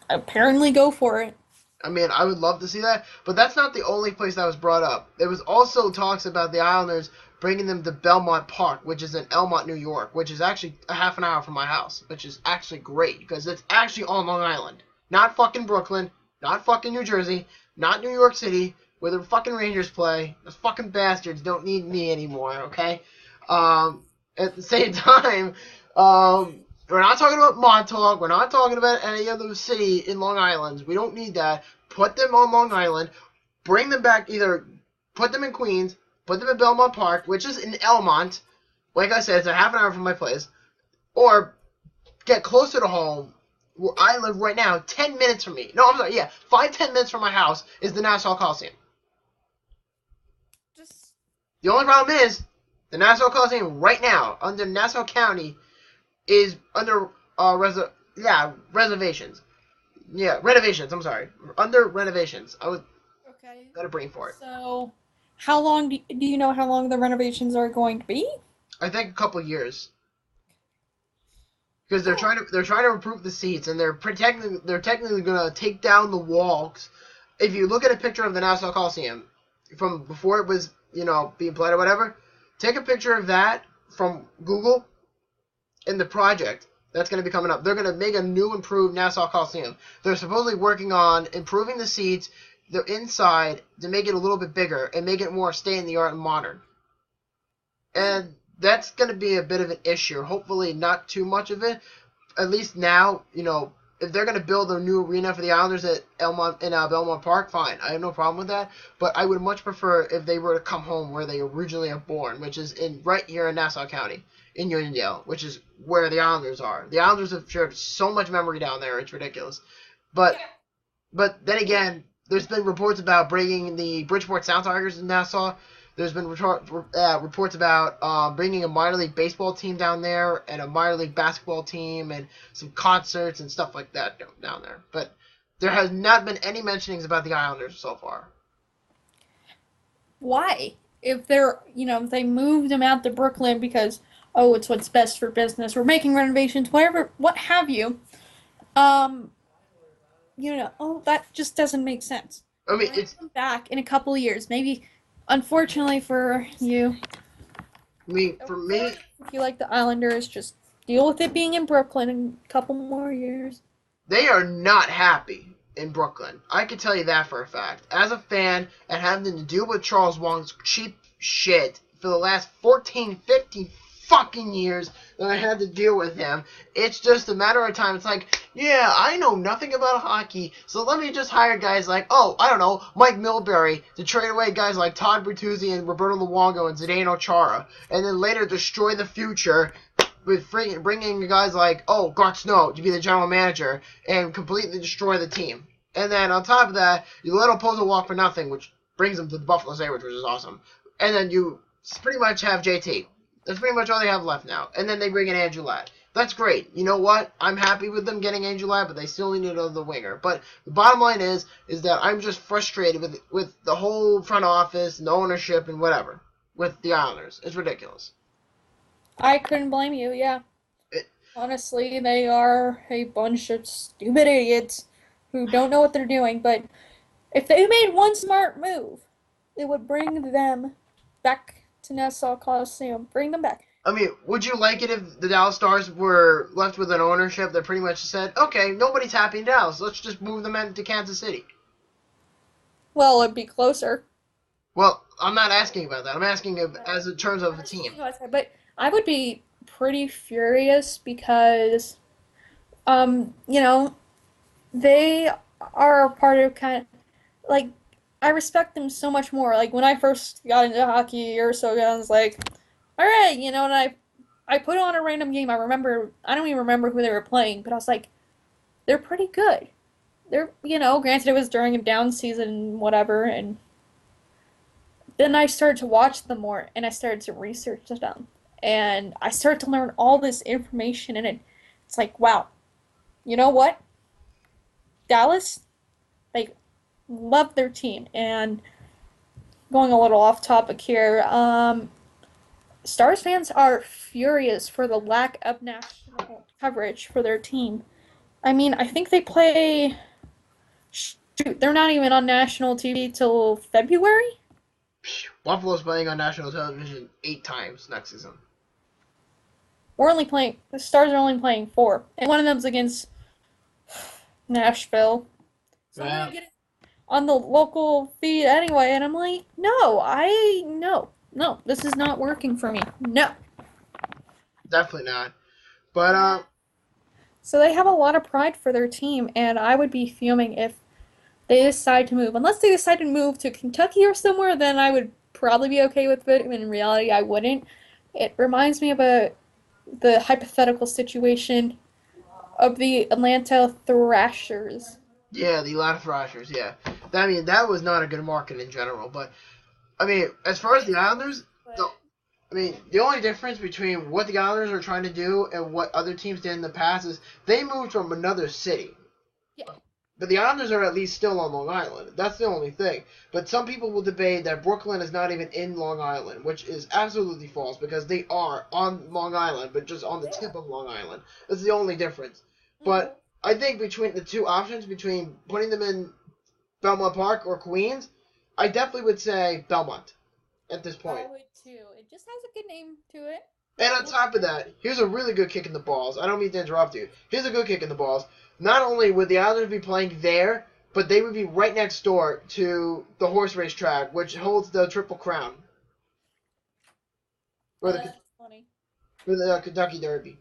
apparently go for it. I mean, I would love to see that, but that's not the only place that was brought up. There was also talks about the Islanders bringing them to Belmont Park, which is in Elmont, New York, which is actually a half an hour from my house, which is actually great, because it's actually on Long Island. Not fucking Brooklyn, not fucking New Jersey, not New York City, where the fucking Rangers play. Those fucking bastards don't need me anymore, okay? At the same time, we're not talking about Montauk. We're not talking about any other city in Long Island. We don't need that. Put them on Long Island. Bring them back. Either put them in Queens. Put them in Belmont Park, which is in Elmont. Like I said, it's a half an hour from my place. Or get closer to home, where I live right now, 10 minutes from me. No, I'm sorry. Yeah, 5-10 minutes from my house is the Nassau Coliseum. The only problem is the Nassau Coliseum right now, under Nassau County, is under reservations. Yeah, renovations. I'm sorry, under renovations. I was got a brain for it. So, how long do you know how long the renovations are going to be? I think a couple of years. Because they're trying to improve the seats, and they're technically gonna take down the walls. If you look at a picture of the Nassau Coliseum from before it was being played or whatever, take a picture of that from Google. In the project that's going to be coming up, they're going to make a new, improved Nassau Coliseum. They're supposedly working on improving the seats, the inside, to make it a little bit bigger and make it more state-of-the-art and modern. And that's going to be a bit of an issue. Hopefully not too much of it. At least now, if they're going to build a new arena for the Islanders at Belmont Park, fine. I have no problem with that. But I would much prefer if they were to come home where they originally are born, which is right here in Nassau County. In Uniondale, which is where the Islanders are. The Islanders have shared so much memory down there, it's ridiculous. But then again, there's been reports about bringing the Bridgeport Sound Tigers in Nassau. There's been reports about bringing a minor league baseball team down there and a minor league basketball team and some concerts and stuff like that down there. But there has not been any mentionings about the Islanders so far. Why? If they're, if they moved them out to Brooklyn because, oh, it's what's best for business, we're making renovations, whatever, what have you, that just doesn't make sense. I mean, Bring them back in a couple of years. Maybe, unfortunately for you, for me, if you like the Islanders, just deal with it being in Brooklyn in a couple more years. they are not happy in Brooklyn. I can tell you that for a fact. As a fan and having to deal with Charles Wong's cheap shit for the last 14, 15 fucking years that I had to deal with him, it's just a matter of time. It's like, yeah, I know nothing about hockey, so let me just hire guys like, Mike Milbury to trade away guys like Todd Bertuzzi and Roberto Luongo and Zdeno Chara, and then later destroy the future with bringing guys like, Garth Snow to be the general manager and completely destroy the team. And then on top of that, you let Opozo walk for nothing, which brings them to the Buffalo Sabres, which is awesome. And then you pretty much have JT. That's pretty much all they have left now. And then they bring in Andrew Ladd. That's great. You know what? I'm happy with them getting Andrew Ladd, but they still need another winger. But the bottom line is that I'm just frustrated with the whole front office and the ownership and whatever with the Islanders. It's ridiculous. I couldn't blame you, yeah. Honestly, they are a bunch of stupid idiots who don't know what they're doing, but if they made one smart move, it would bring them back to Nassau Coliseum. Bring them back. I mean, would you like it if the Dallas Stars were left with an ownership that pretty much said, okay, nobody's happy in Dallas, let's just move them into Kansas City? Well, it'd be closer. Well, I'm not asking about that. I'm asking as in terms of the team. But I would be pretty furious because, they are a part of I respect them so much more. Like, when I first got into hockey a year or so ago, I was like, all right, and I put on a random game. I don't even remember who they were playing, but I was like, they're pretty good. They're, granted it was during a down season, whatever, and then I started to watch them more, and I started to research them. And I started to learn all this information, and it's like, wow, you know what? Dallas, they love their team. And going a little off topic here, Stars fans are furious for the lack of national coverage for their team. I mean, I think they play... Shoot, they're not even on national TV till February? Buffalo's playing on national television 8 times next season. The Stars are only playing 4. And one of them's against Nashville. So I'm going to get it on the local feed anyway, and I'm like, no, this is not working for me. No. Definitely not. But, So they have a lot of pride for their team, and I would be fuming if they decide to move. Unless they decide to move to Kentucky or somewhere, then I would probably be okay with it. In reality, I wouldn't. It reminds me of the hypothetical situation of the Atlanta Thrashers. Yeah, the Atlanta Thrashers, yeah. That was not a good market in general. But, as far as the Islanders, the only difference between what the Islanders are trying to do and what other teams did in the past is they moved from another city. Yeah. But the Islanders are at least still on Long Island. That's the only thing. But some people will debate that Brooklyn is not even in Long Island, which is absolutely false because they are on Long Island, but just on the tip of Long Island. That's the only difference. But I think between the two options, between putting them in Belmont Park or Queens, I definitely would say Belmont at this point. I would too. It just has a good name to it. And on top of that, here's a really good kick in the balls. I don't mean to interrupt you. Here's a good kick in the balls. Not only would the Islanders be playing there, but they would be right next door to the horse race track, which holds the Triple Crown. Or That's funny. For the Kentucky Derby.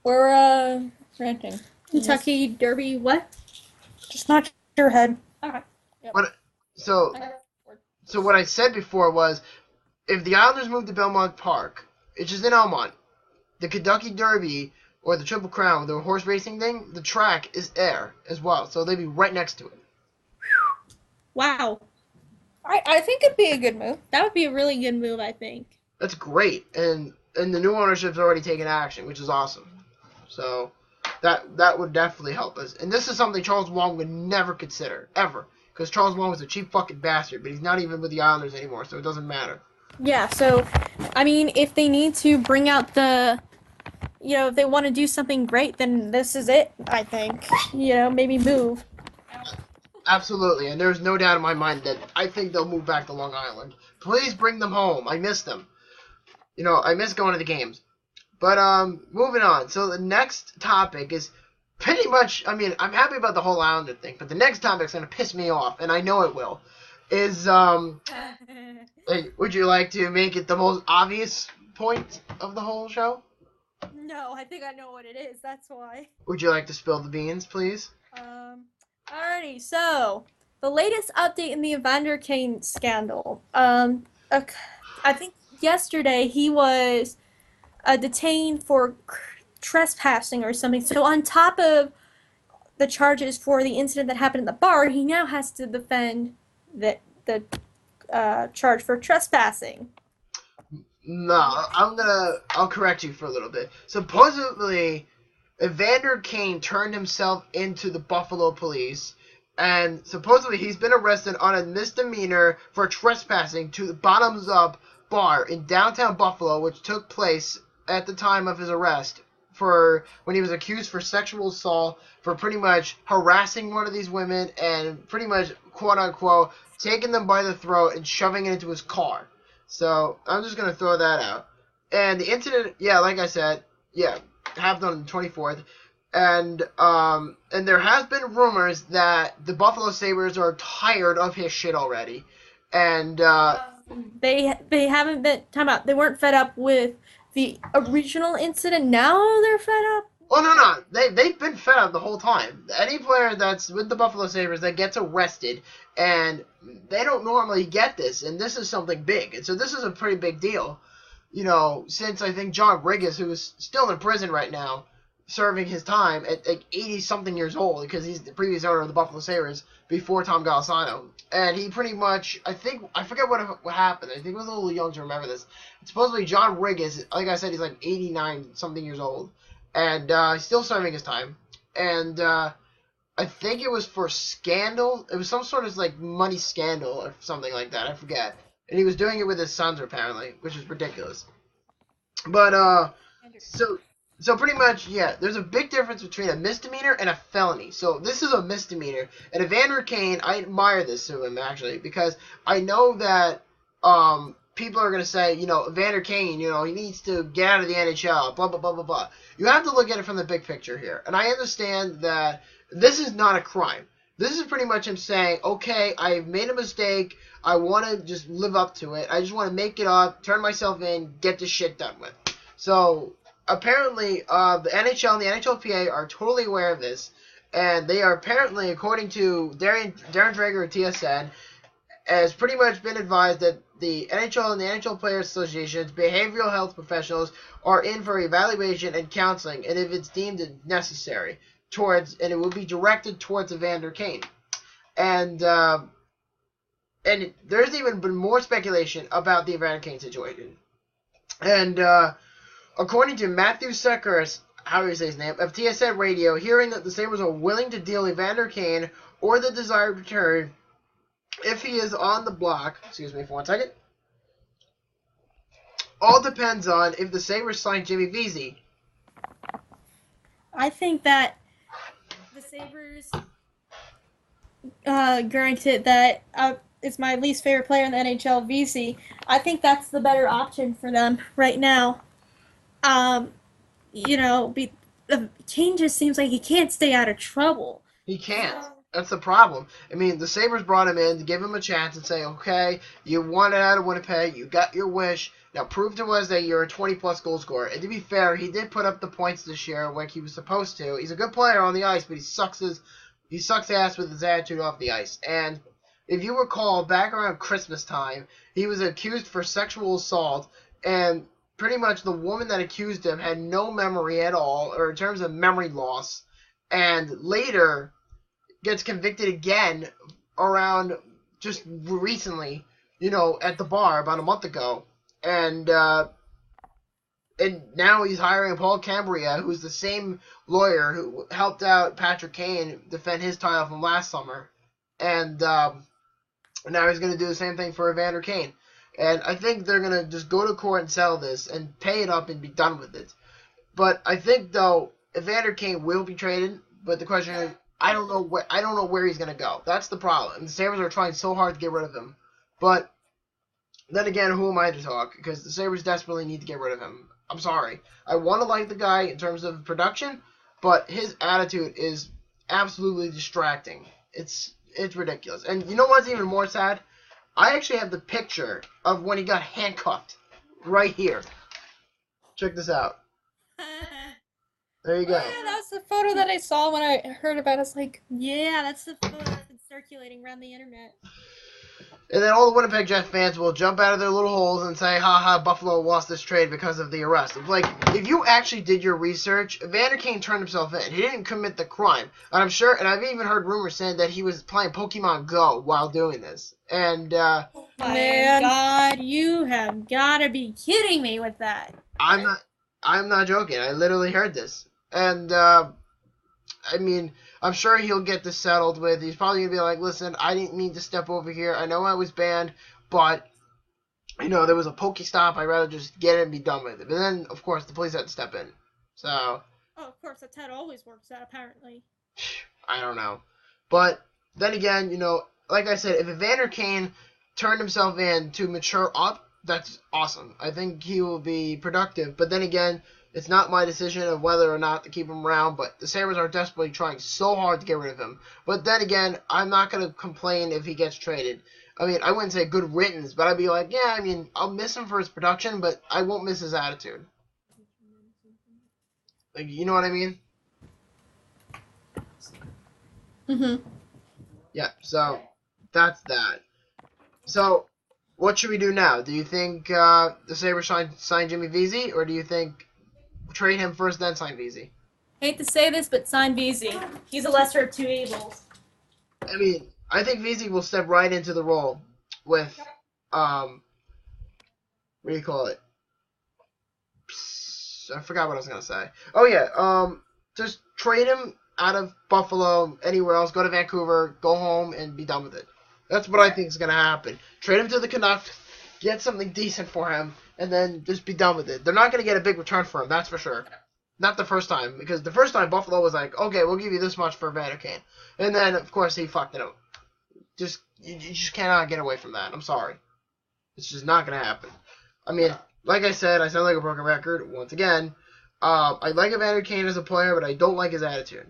We're ranting. Kentucky Derby, what? Just not your head. Okay. Yep. So what I said before was, if the Islanders move to Belmont Park, which is in Elmont, the Kentucky Derby or the Triple Crown, the horse racing thing, the track is there as well, so they'd be right next to it. Wow. I think it'd be a good move. That would be a really good move, I think. That's great, and the new ownership's already taken action, which is awesome. So that would definitely help us. And this is something Charles Wong would never consider, ever. Because Charles Wong was a cheap fucking bastard, but he's not even with the Islanders anymore, so it doesn't matter. Yeah, so, I mean, if they need to bring out if they want to do something great, then this is it, I think. Maybe move. Absolutely, and there's no doubt in my mind that I think they'll move back to Long Island. Please bring them home. I miss them. I miss going to the games. But moving on. So the next topic is pretty much, I'm happy about the whole Islander thing, but the next topic's going to piss me off, and I know it will, is, hey, would you like to make it the most obvious point of the whole show? No, I think I know what it is, that's why. Would you like to spill the beans, please? Alrighty, so, the latest update in the Evander Kane scandal. I think yesterday he was detained for trespassing or something. So on top of the charges for the incident that happened in the bar, he now has to defend the charge for trespassing. No, I'll correct you for a little bit. Supposedly, Evander Kane turned himself into the Buffalo police, and supposedly he's been arrested on a misdemeanor for trespassing to the Bottoms Up bar in downtown Buffalo, which took place at the time of his arrest for when he was accused for sexual assault, for pretty much harassing one of these women and pretty much, quote-unquote, taking them by the throat and shoving it into his car. So, I'm just going to throw that out. And the incident, yeah, like I said, yeah, happened on the 24th. And there has been rumors that the Buffalo Sabres are tired of his shit already. And, They haven't been, time out, they weren't fed up with the original incident, now they're fed up? Oh, no, they've been fed up the whole time. Any player that's with the Buffalo Sabres that gets arrested, and they don't normally get this, and this is something big. And so this is a pretty big deal, since I think John Riggis, who is still in prison right now, serving his time at like 80-something years old, because he's the previous owner of the Buffalo Sabres before Tom Golisano. And he pretty much, I forget what happened. I think it was a little young to remember this. Supposedly John Riggis, like I said, he's like 89-something years old. And he's still serving his time. And I think it was for scandal. It was some sort of like money scandal or something like that. I forget. And he was doing it with his sons apparently, which is ridiculous. But so pretty much, yeah, there's a big difference between a misdemeanor and a felony. So this is a misdemeanor. And Evander Kane, I admire this to him, actually, because I know that people are going to say, Evander Kane, he needs to get out of the NHL, blah, blah, blah, blah, blah. You have to look at it from the big picture here. And I understand that this is not a crime. This is pretty much him saying, okay, I've made a mistake. I want to just live up to it. I just want to make it up, turn myself in, get this shit done with. So apparently, the NHL and the NHLPA are totally aware of this, and they are apparently, according to Darren Drager of TSN, has pretty much been advised that the NHL and the NHL Players Association's behavioral health professionals are in for evaluation and counseling, and if it's deemed necessary, and it will be directed towards Evander Kane. And there's even been more speculation about the Evander Kane situation. And according to Matthew Seckers, how do you say his name, of TSN Radio, hearing that the Sabres are willing to deal Evander Kane or the desired return if he is on the block, excuse me for 1 second, all depends on if the Sabres sign Jimmy Vesey. I think that the Sabres, granted that is my least favorite player in the NHL, Vesey, I think that's the better option for them right now. Kane just seems like he can't stay out of trouble. He can't. That's the problem. I mean, the Sabres brought him in to give him a chance and say, okay, you wanted out of Winnipeg, you got your wish, now prove to us that you're a 20-plus goal scorer. And to be fair, he did put up the points this year like he was supposed to. He's a good player on the ice, but he sucks ass with his attitude off the ice. And if you recall, back around Christmas time, he was accused for sexual assault, and pretty much the woman that accused him had no memory at all, or in terms of memory loss, and later gets convicted again around just recently, at the bar about a month ago, and now he's hiring Paul Cambria, who's the same lawyer who helped out Patrick Kane defend his title from last summer, and now he's going to do the same thing for Evander Kane. And I think they're going to just go to court and settle this and pay it up and be done with it. But I think, though, Evander Kane will be traded, but the question is, I don't know where he's going to go. That's the problem. And the Sabres are trying so hard to get rid of him. But then again, who am I to talk? Because the Sabres desperately need to get rid of him. I'm sorry. I want to like the guy in terms of production, but his attitude is absolutely distracting. It's ridiculous. And you know what's even more sad? I actually have the picture of when he got handcuffed right here. Check this out. There you go. Yeah, that's the photo that I saw when I heard about it. I was like, Yeah, that's the photo that's been circulating around the internet. And then all the Winnipeg Jets fans will jump out of their little holes and say, ha, Buffalo lost this trade because of the arrest. It's like, if you actually did your research, Evander Kane turned himself in. He didn't commit the crime. And I'm sure, and I've even heard rumors saying that he was playing Pokemon Go while doing this. And, Oh my God, you have got to be kidding me with that. I'm not joking. I literally heard this. And, I mean, I'm sure he'll get this settled with. He's probably going to be like, listen, I didn't mean to step over here. I know I was banned, but, there was a Pokestop. I'd rather just get it and be done with it. But then, of course, the police had to step in. So. Oh, of course, that's how it always works out, apparently. I don't know. But then again, like I said, if Evander Kane turned himself in to mature up, that's awesome. I think he will be productive. But then again, it's not my decision of whether or not to keep him around, but the Sabres are desperately trying so hard to get rid of him. But then again, I'm not going to complain if he gets traded. I mean, I wouldn't say good riddance, but I'd be like, yeah, I mean, I'll miss him for his production, but I won't miss his attitude. Like, you know what I mean? mm-hmm. Yeah, so that's that. So, what should we do now? Do you think the Sabres sign Jimmy Vesey, or do you think trade him first, then sign Vesey? Hate to say this, but sign Vesey. He's a lesser of two evils. I mean, I think Vesey will step right into the role with, what do you call it? I forgot what I was going to say. Oh, yeah, just trade him out of Buffalo, anywhere else, go to Vancouver, go home, and be done with it. That's what I think is going to happen. Trade him to the Canucks, get something decent for him, and then just be done with it. They're not going to get a big return for him, that's for sure. Not the first time, because the first time Buffalo was like, okay, we'll give you this much for Evander Kane. And then, of course, he fucked it up. You just cannot get away from that. I'm sorry. It's just not going to happen. I mean, like I said, I sound like a broken record once again. I like Evander Kane as a player, but I don't like his attitude.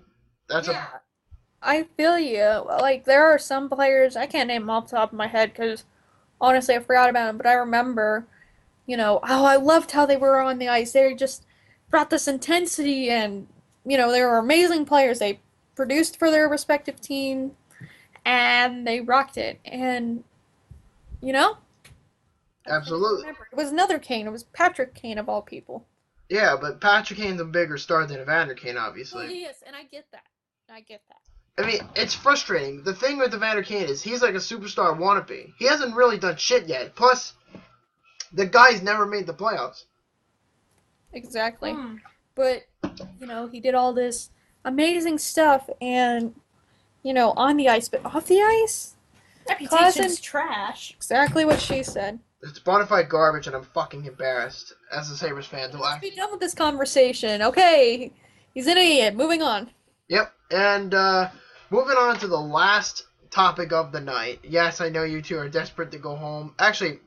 I feel you. Like, there are some players, I can't name them off the top of my head because, honestly, I forgot about them, but I remember, I loved how they were on the ice. They just brought this intensity and, they were amazing players. They produced for their respective team, and they rocked it. And, Absolutely. It was another Kane. It was Patrick Kane, of all people. Yeah, but Patrick Kane's a bigger star than Evander Kane, obviously. Well, he is, and I get that. I mean, it's frustrating. The thing with Evander Kane is he's like a superstar wannabe. He hasn't really done shit yet. Plus, the guy's never made the playoffs. Exactly. But, he did all this amazing stuff and, on the ice, but off the ice? Reputation's trash. Exactly what she said. It's bona fide garbage, and I'm fucking embarrassed as a Sabres fan. Let's be done with this conversation. Okay, he's an idiot. Moving on. Yep, and moving on to the last topic of the night. Yes, I know you two are desperate to go home. Actually,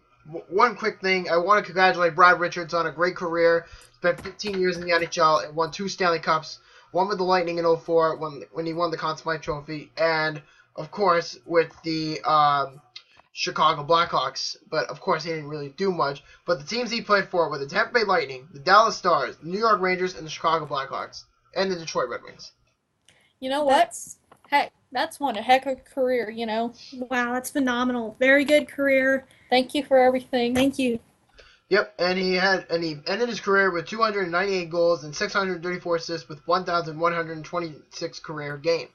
one quick thing. I want to congratulate Brad Richards on a great career. Spent 15 years in the NHL and won 2 Stanley Cups. One with the Lightning in 2004 when he won the Conn Smythe Trophy. And, of course, with the Chicago Blackhawks. But, of course, he didn't really do much. But the teams he played for were the Tampa Bay Lightning, the Dallas Stars, the New York Rangers, and the Chicago Blackhawks. And the Detroit Red Wings. You know what? That's one heck of a career, Wow, that's phenomenal. Very good career. Thank you for everything. Thank you. Yep, and he ended his career with 298 goals and 634 assists with 1,126 career games.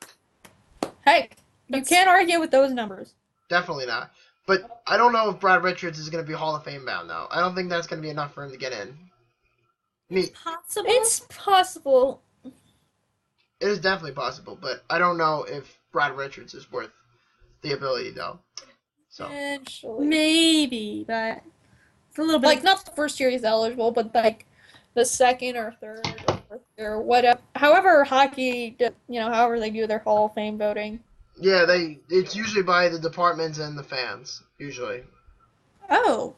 Hey, you can't argue with those numbers. Definitely not. But I don't know if Brad Richards is going to be Hall of Fame bound, though. I don't think that's going to be enough for him to get in. I mean, Possible. It's possible. it is definitely possible, but I don't know if Brad Richards is worth the ability, though. So Potentially. Maybe, but it's a little bit Like, not the first year he's eligible, but like the second or third or fourth year, whatever. However, hockey, however they do their Hall of Fame voting. yeah, it's usually by the departments and the fans, usually. Oh,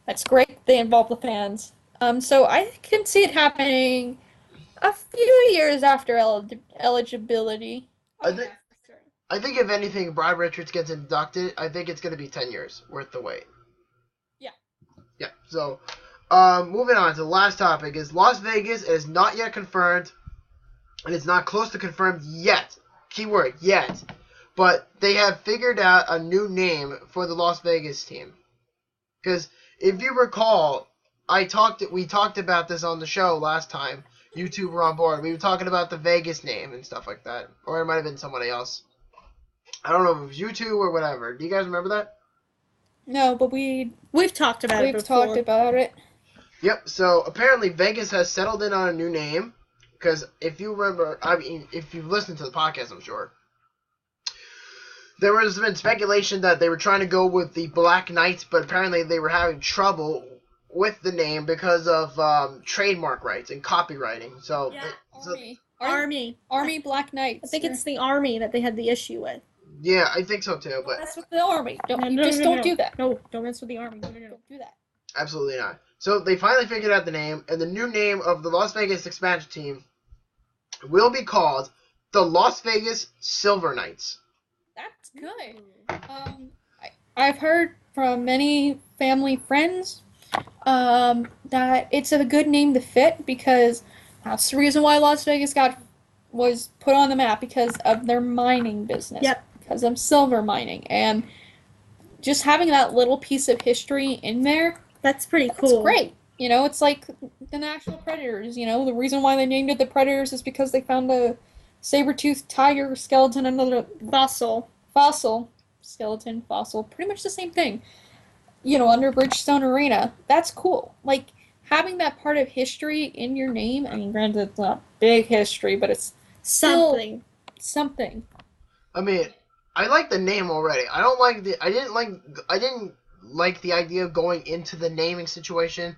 That's great. They involve the fans. So I can see it happening a few years after eligibility. I think if anything, Brad Richards gets inducted, I think it's going to be 10 years worth the wait. Yeah. Yeah. So, moving on to the last topic is Las Vegas is not yet confirmed, and it's not close to confirmed yet. Keyword, yet. But they have figured out a new name for the Las Vegas team. Because if you recall, we talked about this on the show last time. You two were on board. We were talking about the Vegas name and stuff like that. Or it might have been somebody else. I don't know if it was you two or whatever. Do you guys remember that? No, but we've talked about it we've before. talked about it. Yep, so apparently Vegas has settled in on a new name. Because if you remember, I mean, if you've listened to the podcast, I'm sure. There has been speculation that they were trying to go with the Black Knights, but apparently they were having trouble with the name because of trademark rights and copywriting. So, Army Black Knights. I think it's the Army that they had the issue with. Yeah, I think so too, but That's with the Army. Don't do that. No, don't mess with the Army. No. Don't do that. absolutely not. So they finally figured out the name, and the new name of the Las Vegas expansion team will be called the Las Vegas Silver Knights. That's good. I've heard from many family friends that it's a good name to fit because that's the reason why Las Vegas was put on the map because of their mining business. Yep. Because of silver mining and just having that little piece of history in there. That's pretty cool. It's great. It's like the National Predators. The reason why they named it the Predators is because they found a saber-toothed tiger skeleton, another fossil skeleton, fossil, pretty much the same thing. Under Bridgestone Arena. That's cool. Like, having that part of history in your name, I mean, granted, it's not big history, but it's something. I mean, I like the name already. I didn't like the idea of going into the naming situation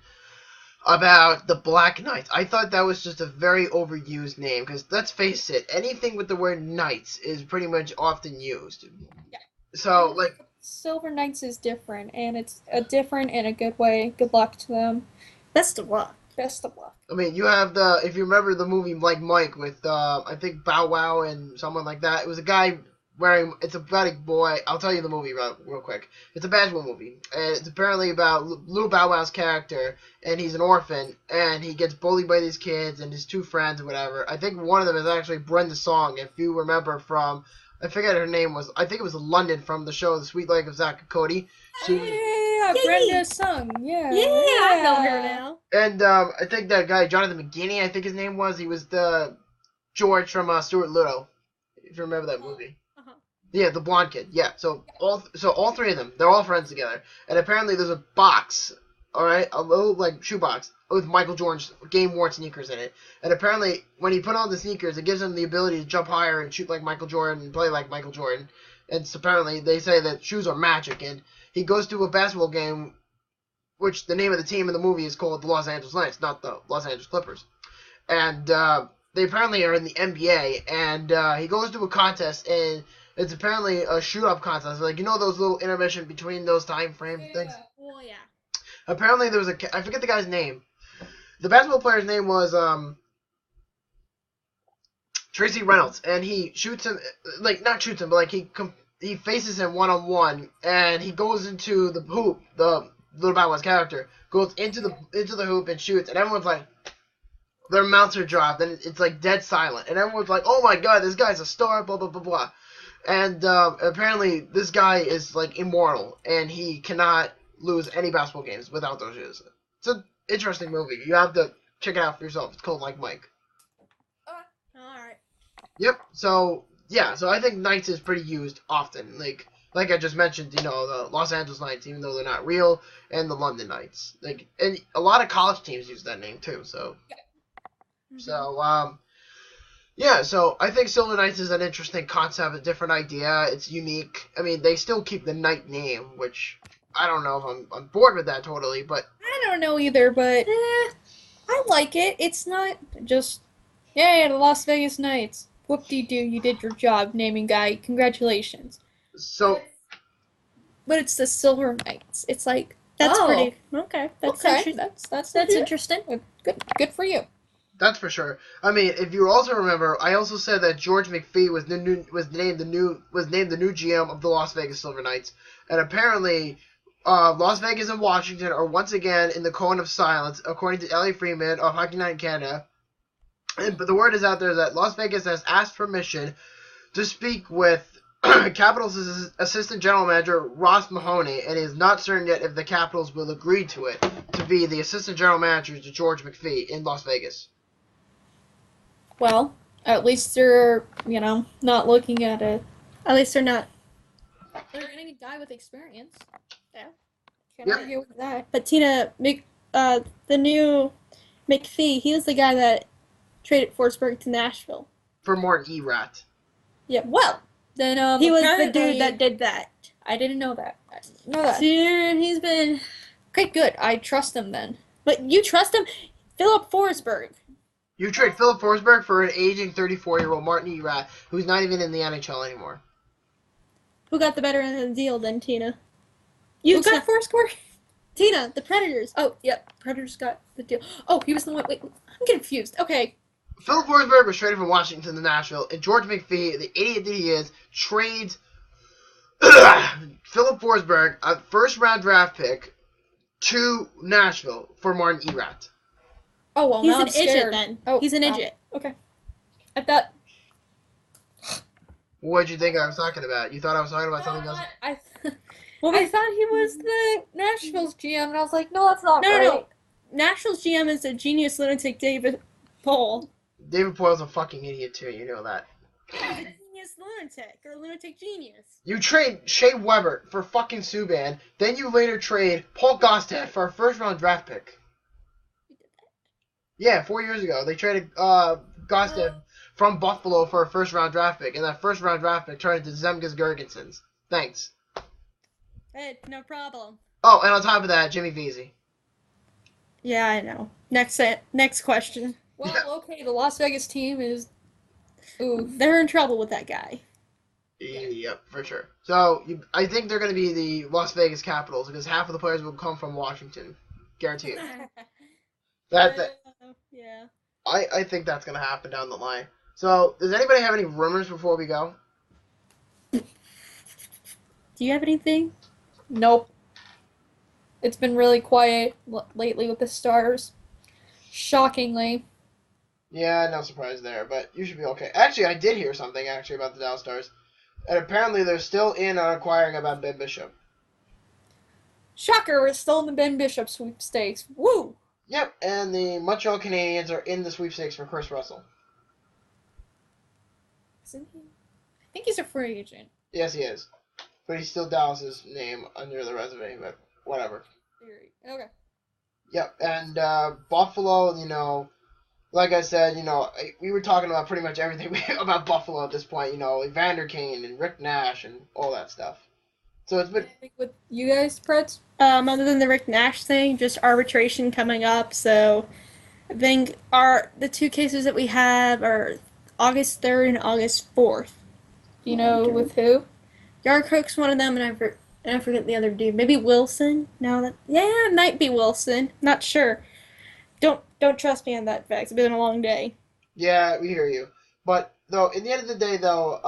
about the Black Knights. I thought that was just a very overused name because let's face it, anything with the word Knights is pretty much often used. Yeah. So like Silver Knights is different, and it's a different in a good way. Good luck to them. Best of luck. I mean, you have if you remember the movie like Mike with I think Bow Wow and someone like that. It was a guy it's about a boy. I'll tell you the movie real quick. It's a basketball movie, and it's apparently about little Bow Wow's character, and he's an orphan, and he gets bullied by these kids and his two friends or whatever. I think one of them is actually Brenda Song, if you remember from, I forget her name was, I think it was London from the show The Sweet Life of Zach and Cody. Brenda Song, yeah. Yeah, I know her now. And I think that guy, Jonathan McGinney, I think his name was, he was the George from Stuart Little, if you remember that movie. Yeah, the blonde kid. Yeah, so all three of them, they're all friends together. And apparently there's a box, alright, a little, like, shoebox with Michael Jordan's game-worn sneakers in it. And apparently, when he put on the sneakers, it gives him the ability to jump higher and shoot like Michael Jordan and play like Michael Jordan. And so apparently, they say that shoes are magic. And he goes to a basketball game, which the name of the team in the movie is called the Los Angeles Knights, not the Los Angeles Clippers. And they apparently are in the NBA. And he goes to a contest, and it's apparently a shoot-up contest. Like, those little intermission between those time frame things? Well, yeah. Apparently there was I forget the guy's name. The basketball player's name was Tracy Reynolds, and he shoots him, like, not shoots him, but like he faces him one-on-one, and he goes into the hoop, the little Bow Wow's character goes into the hoop and shoots, and everyone's like, their mouths are dropped, and it's like dead silent, and everyone's like, oh my god, this guy's a star, blah blah blah blah. And apparently this guy is like immortal, and he cannot lose any basketball games without those shoes. It's an interesting movie. You have to check it out for yourself. It's called Like Mike. Alright. Yep. So yeah. So I think Knights is pretty used often. Like like I just mentioned, the Los Angeles Knights, even though they're not real, and the London Knights. And a lot of college teams use that name too. So, yeah. So I think Silver Knights is an interesting concept, a different idea. It's unique. I mean, they still keep the Knight name, which I don't know if I'm bored with that totally, but I don't know either, but I like it. It's not just, yay, the Las Vegas Knights. Whoop-de-doo, you did your job, naming guy. Congratulations. so. But it's the Silver Knights. It's like, That's oh, pretty okay. That's okay, interesting. that's Interesting. Good for you. That's for sure. I mean, if you also remember, I also said that George McPhee was named the new GM of the Las Vegas Silver Knights, and apparently, Las Vegas and Washington are once again in the cone of silence, according to Ellie Freeman of Hockey Night in Canada. But the word is out there that Las Vegas has asked permission to speak with Capitals' assistant general manager Ross Mahoney, and is not certain yet if the Capitals will agree to it to be the assistant general manager to George McPhee in Las Vegas. Well, at least they're, not looking at it. At least they're not. They're getting a guy with experience. Yeah. Can't Yep. argue with that. But Tina, the new McPhee, he was the guy that traded Forsberg to Nashville. For Martin Erat. Yeah. Well, then He was the apparently- dude that did that. I didn't know that. I didn't know that. See, he's been. Okay, good. I trust him then. But you trust him? Philip Forsberg. You trade Philip Forsberg for an aging 34-year-old Martin Erat, who's not even in the NHL anymore. Who got the better end of the deal then, Tina? You got Forsberg? Tina, the Predators. Oh, yep. Predators got the deal. Oh, he was the one. Wait, I'm confused. Okay. Philip Forsberg was traded from Washington to Nashville, and George McPhee, the idiot that he is, trades Philip Forsberg, a first-round draft pick, to Nashville for Martin Erat. Oh, well, He's now an I'm scared. idiot then. Oh, He's an wow. idiot. Okay. I thought. What did you think I was talking about? You thought I was talking about something else? I Well, I thought he was the Nashville's GM, and I was like, no, that's not No, right. no. Nashville's GM is a genius lunatic David Pohl. David Poyle's a fucking idiot, too. You know that. He's a genius lunatic, or a lunatic genius. You trade Shea Weber for fucking Subban, then you later trade Paul Gausted for a first-round draft pick. Yeah, 4 years ago. They traded Gausted from Buffalo for a first-round draft pick, and that first-round draft pick turned into Zemgus Girgensons. Thanks. Hey, no problem. Oh, and on top of that, Jimmy Vesey. Yeah, I know. Next question. Well, okay, the Las Vegas team is. Ooh. They're in trouble with that guy. Yep, for sure. So, I think they're going to be the Las Vegas Capitals, because half of the players will come from Washington. Guarantee it. Yeah. I think that's going to happen down the line. So, does anybody have any rumors before we go? Do you have anything? Nope. It's been really quiet lately with the Stars. Shockingly. Yeah, no surprise there, but you should be okay. Actually, I did hear something about the Dallas Stars, and apparently they're still in on acquiring about Ben Bishop. Shocker, we're still in the Ben Bishop sweepstakes. Woo! Yep, and the Montreal Canadiens are in the sweepstakes for Chris Russell. Isn't he? I think he's a free agent. Yes, he is, but he's still Dallas's name under the resume, but whatever. Okay. Yep, and Buffalo, like I said, we were talking about pretty much everything about Buffalo at this point, Evander Kane and Rick Nash and all that stuff. So it's been... Anything with you guys, Preds? Other than the Rick Nash thing, just arbitration coming up, so I think the two cases that we have are August 3rd and August 4th. Do you know with who? Yarkirk's one of them, and I forget the other dude. Maybe Wilson? It might be Wilson. Not sure. Don't trust me on that fact. It's been a long day. Yeah, we hear you. But, though, in the end of the day, though,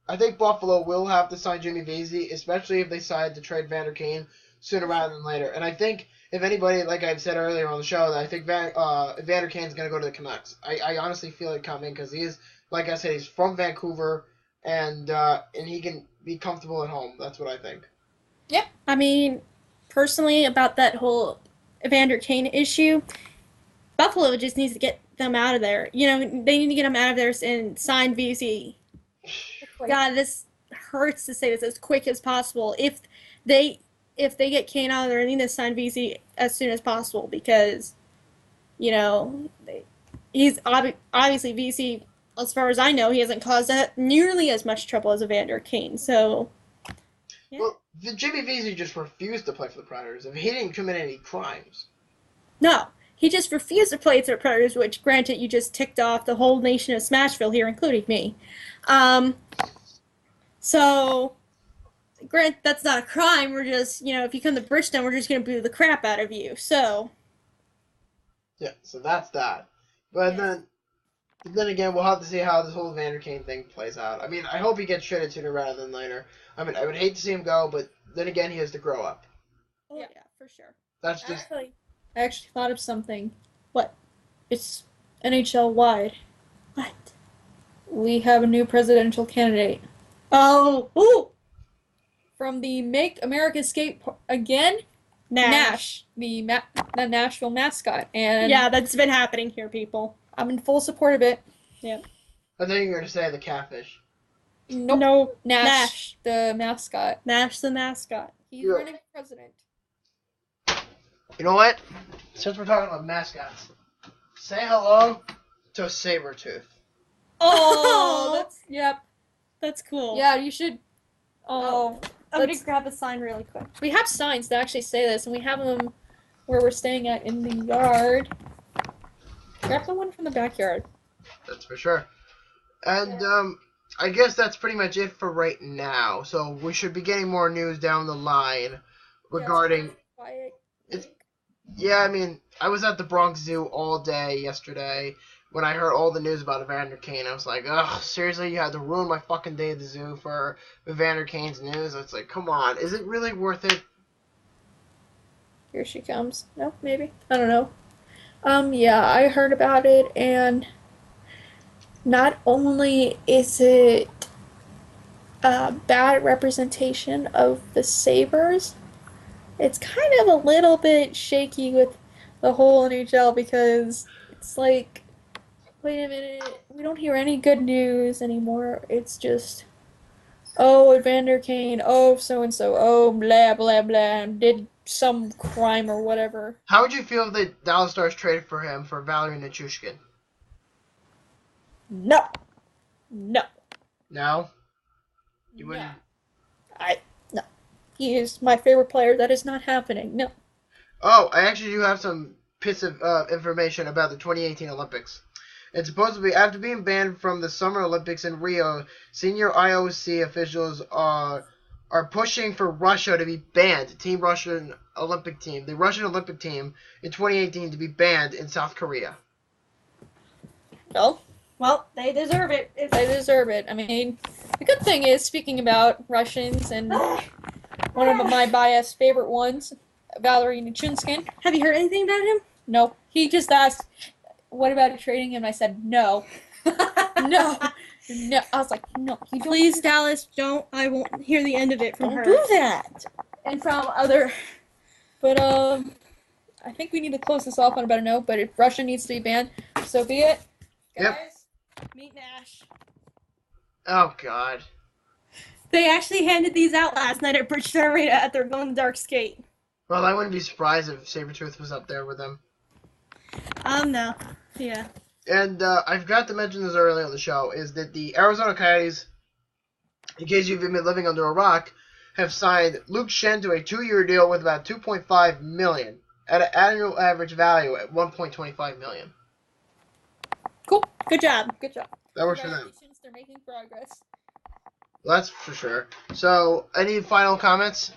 I think Buffalo will have to sign Jimmy Vesey, especially if they decide to trade Vander Kane sooner rather than later. And I think, if anybody, like I said earlier on the show, that I think Vander Kane's going to go to the Canucks. I honestly feel it coming because he is, like I said, he's from Vancouver, and he can be comfortable at home. That's what I think. Yep. I mean, personally, about that whole Evander Kane issue, Buffalo just needs to get them out of there. They need to get them out of there and sign VC. God, this hurts to say this, as quick as possible. If they get Kane out, they're needing to sign VC as soon as possible because, he's obviously VC. As far as I know, he hasn't caused nearly as much trouble as Evander Kane. So, yeah. Well, Jimmy VC just refused to play for the Predators. He didn't commit any crimes. No, he just refused to play for the Predators, which, granted, you just ticked off the whole nation of Smashville here, including me. So, grant that's not a crime. We're just, if you come to Bridgestone, we're just going to boo the crap out of you. So. Yeah, so that's that. But then again, we'll have to see how this whole Evander Kane thing plays out. I mean, I hope he gets traded sooner rather than later. I mean, I would hate to see him go, but then again, he has to grow up. Oh, yeah, for sure. That's just... I actually thought of something. What? It's NHL wide. What? We have a new presidential candidate. Oh, ooh! From the Make America Skate Again, Nash, the Nashville mascot. And yeah, that's been happening here, people. I'm in full support of it. Yeah. I think you're going to say the catfish. Nope. No, Nash, the mascot. Nash, the mascot. He's running for president. You know what? Since we're talking about mascots, say hello to Sabretooth. Oh, yep. That's cool. Yeah, you should. Oh, let me grab a sign really quick. We have signs that actually say this, and we have them where we're staying at in the yard. Grab the one from the backyard. That's for sure. And I guess that's pretty much it for right now. So we should be getting more news down the line regarding. Yeah, I mean, I was at the Bronx Zoo all day yesterday. When I heard all the news about Evander Kane, I was like, ugh, seriously, you had to ruin my fucking day at the zoo for Evander Kane's news? It's like, come on, is it really worth it? Here she comes. No, maybe. I don't know. Yeah, I heard about it, and not only is it a bad representation of the Sabres, it's kind of a little bit shaky with the whole NHL because it's like, wait a minute, we don't hear any good news anymore. It's just, oh, Evander Kane, oh, so-and-so, oh, blah, blah, blah, did some crime or whatever. How would you feel if the Dallas Stars traded for him for Valery Nichushkin? No. No. No? You wouldn't? No. He is my favorite player. That is not happening. No. Oh, I actually do have some bits of information about the 2018 Olympics. It's supposed to be, after being banned from the Summer Olympics in Rio, senior IOC officials are pushing for Russia to be banned. The Russian Olympic team in 2018 to be banned in South Korea. Well, they deserve it. They deserve it. I mean, the good thing is, speaking about Russians and one of my biased favorite ones, Valery Nichushkin. Have you heard anything about him? No. He just asked, what about trading him? I said, no. No. No. I was like, no. You don't. Please, Dallas, don't. I won't hear the end of it from her. Don't do that. And from other. But, I think we need to close this off on a better note, but if Russia needs to be banned, so be it. Guys, meet Nash. Oh, God. They actually handed these out last night at Bridgestone Arena at their Glow in the Dark skate. Well, I wouldn't be surprised if Sabretooth was up there with them. No. Yeah. And I forgot to mention this earlier on the show, is that the Arizona Coyotes, in case you've been living under a rock, have signed Luke Schenn to a 2-year deal with about $2.5 million at an annual average value at $1.25 million. Cool. Good job. Good job. That works for them. They're making progress. Well, that's for sure. So, any final comments?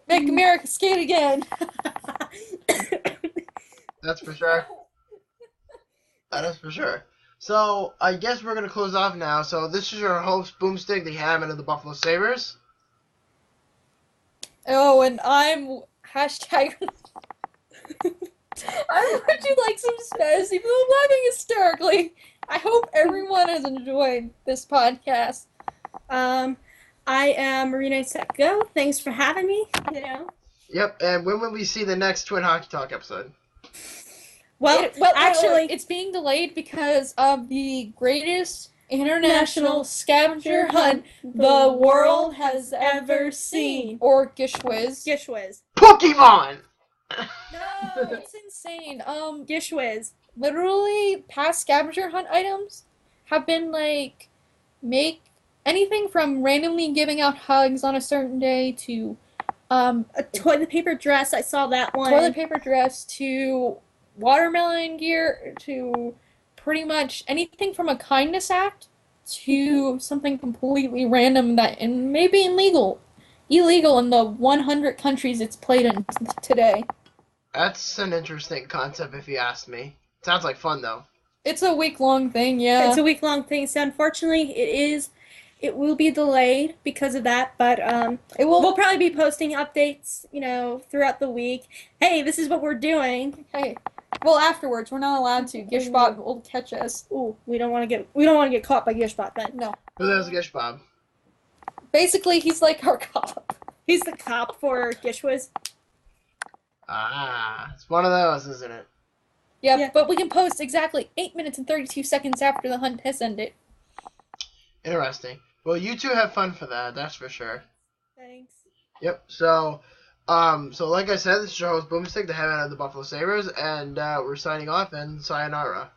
Make America skate again. That's for sure. That is for sure. So, I guess we're going to close off now. So, this is your host, Boomstick, the Hammond of the Buffalo Sabres. Oh, and I'm hashtag... Would you like some spez? Even though I'm laughing hysterically. I hope everyone has enjoyed this podcast. I am RinneSetGo. Thanks for having me. Yep, and when will we see the next Twin Hockey Talk episode? Well, actually, it's being delayed because of the greatest international scavenger hunt the world has ever seen. Or Gishwiz. Gishwiz. Pokemon! No, it's insane. Gishwiz. Literally, past scavenger hunt items have been like, make anything from randomly giving out hugs on a certain day to A toilet paper dress. I saw that one. toilet paper dress to watermelon gear to pretty much anything from a kindness act to something completely random that and maybe illegal in the 100 countries it's played in today. That's an interesting concept if you ask me. Sounds like fun though. It's a week-long thing, yeah. It's a week-long thing, so unfortunately it will be delayed because of that, but we'll probably be posting updates, throughout the week. Hey, this is what we're doing. Hey, well, afterwards, we're not allowed to. Gishbot will catch us. Ooh, we don't want to get caught by Gishbot then. No. Who knows Gish Bob? Basically, he's like our cop. He's the cop for Gishwiz. Ah, it's one of those, isn't it? Yep, Yeah. but we can post exactly 8 minutes and 32 seconds after the hunt has ended. Interesting. Well, you two have fun for that, that's for sure. Thanks. Yep. So like I said, this is your host Boomstick, the head man of the Buffalo Sabres, and we're signing off and sayonara.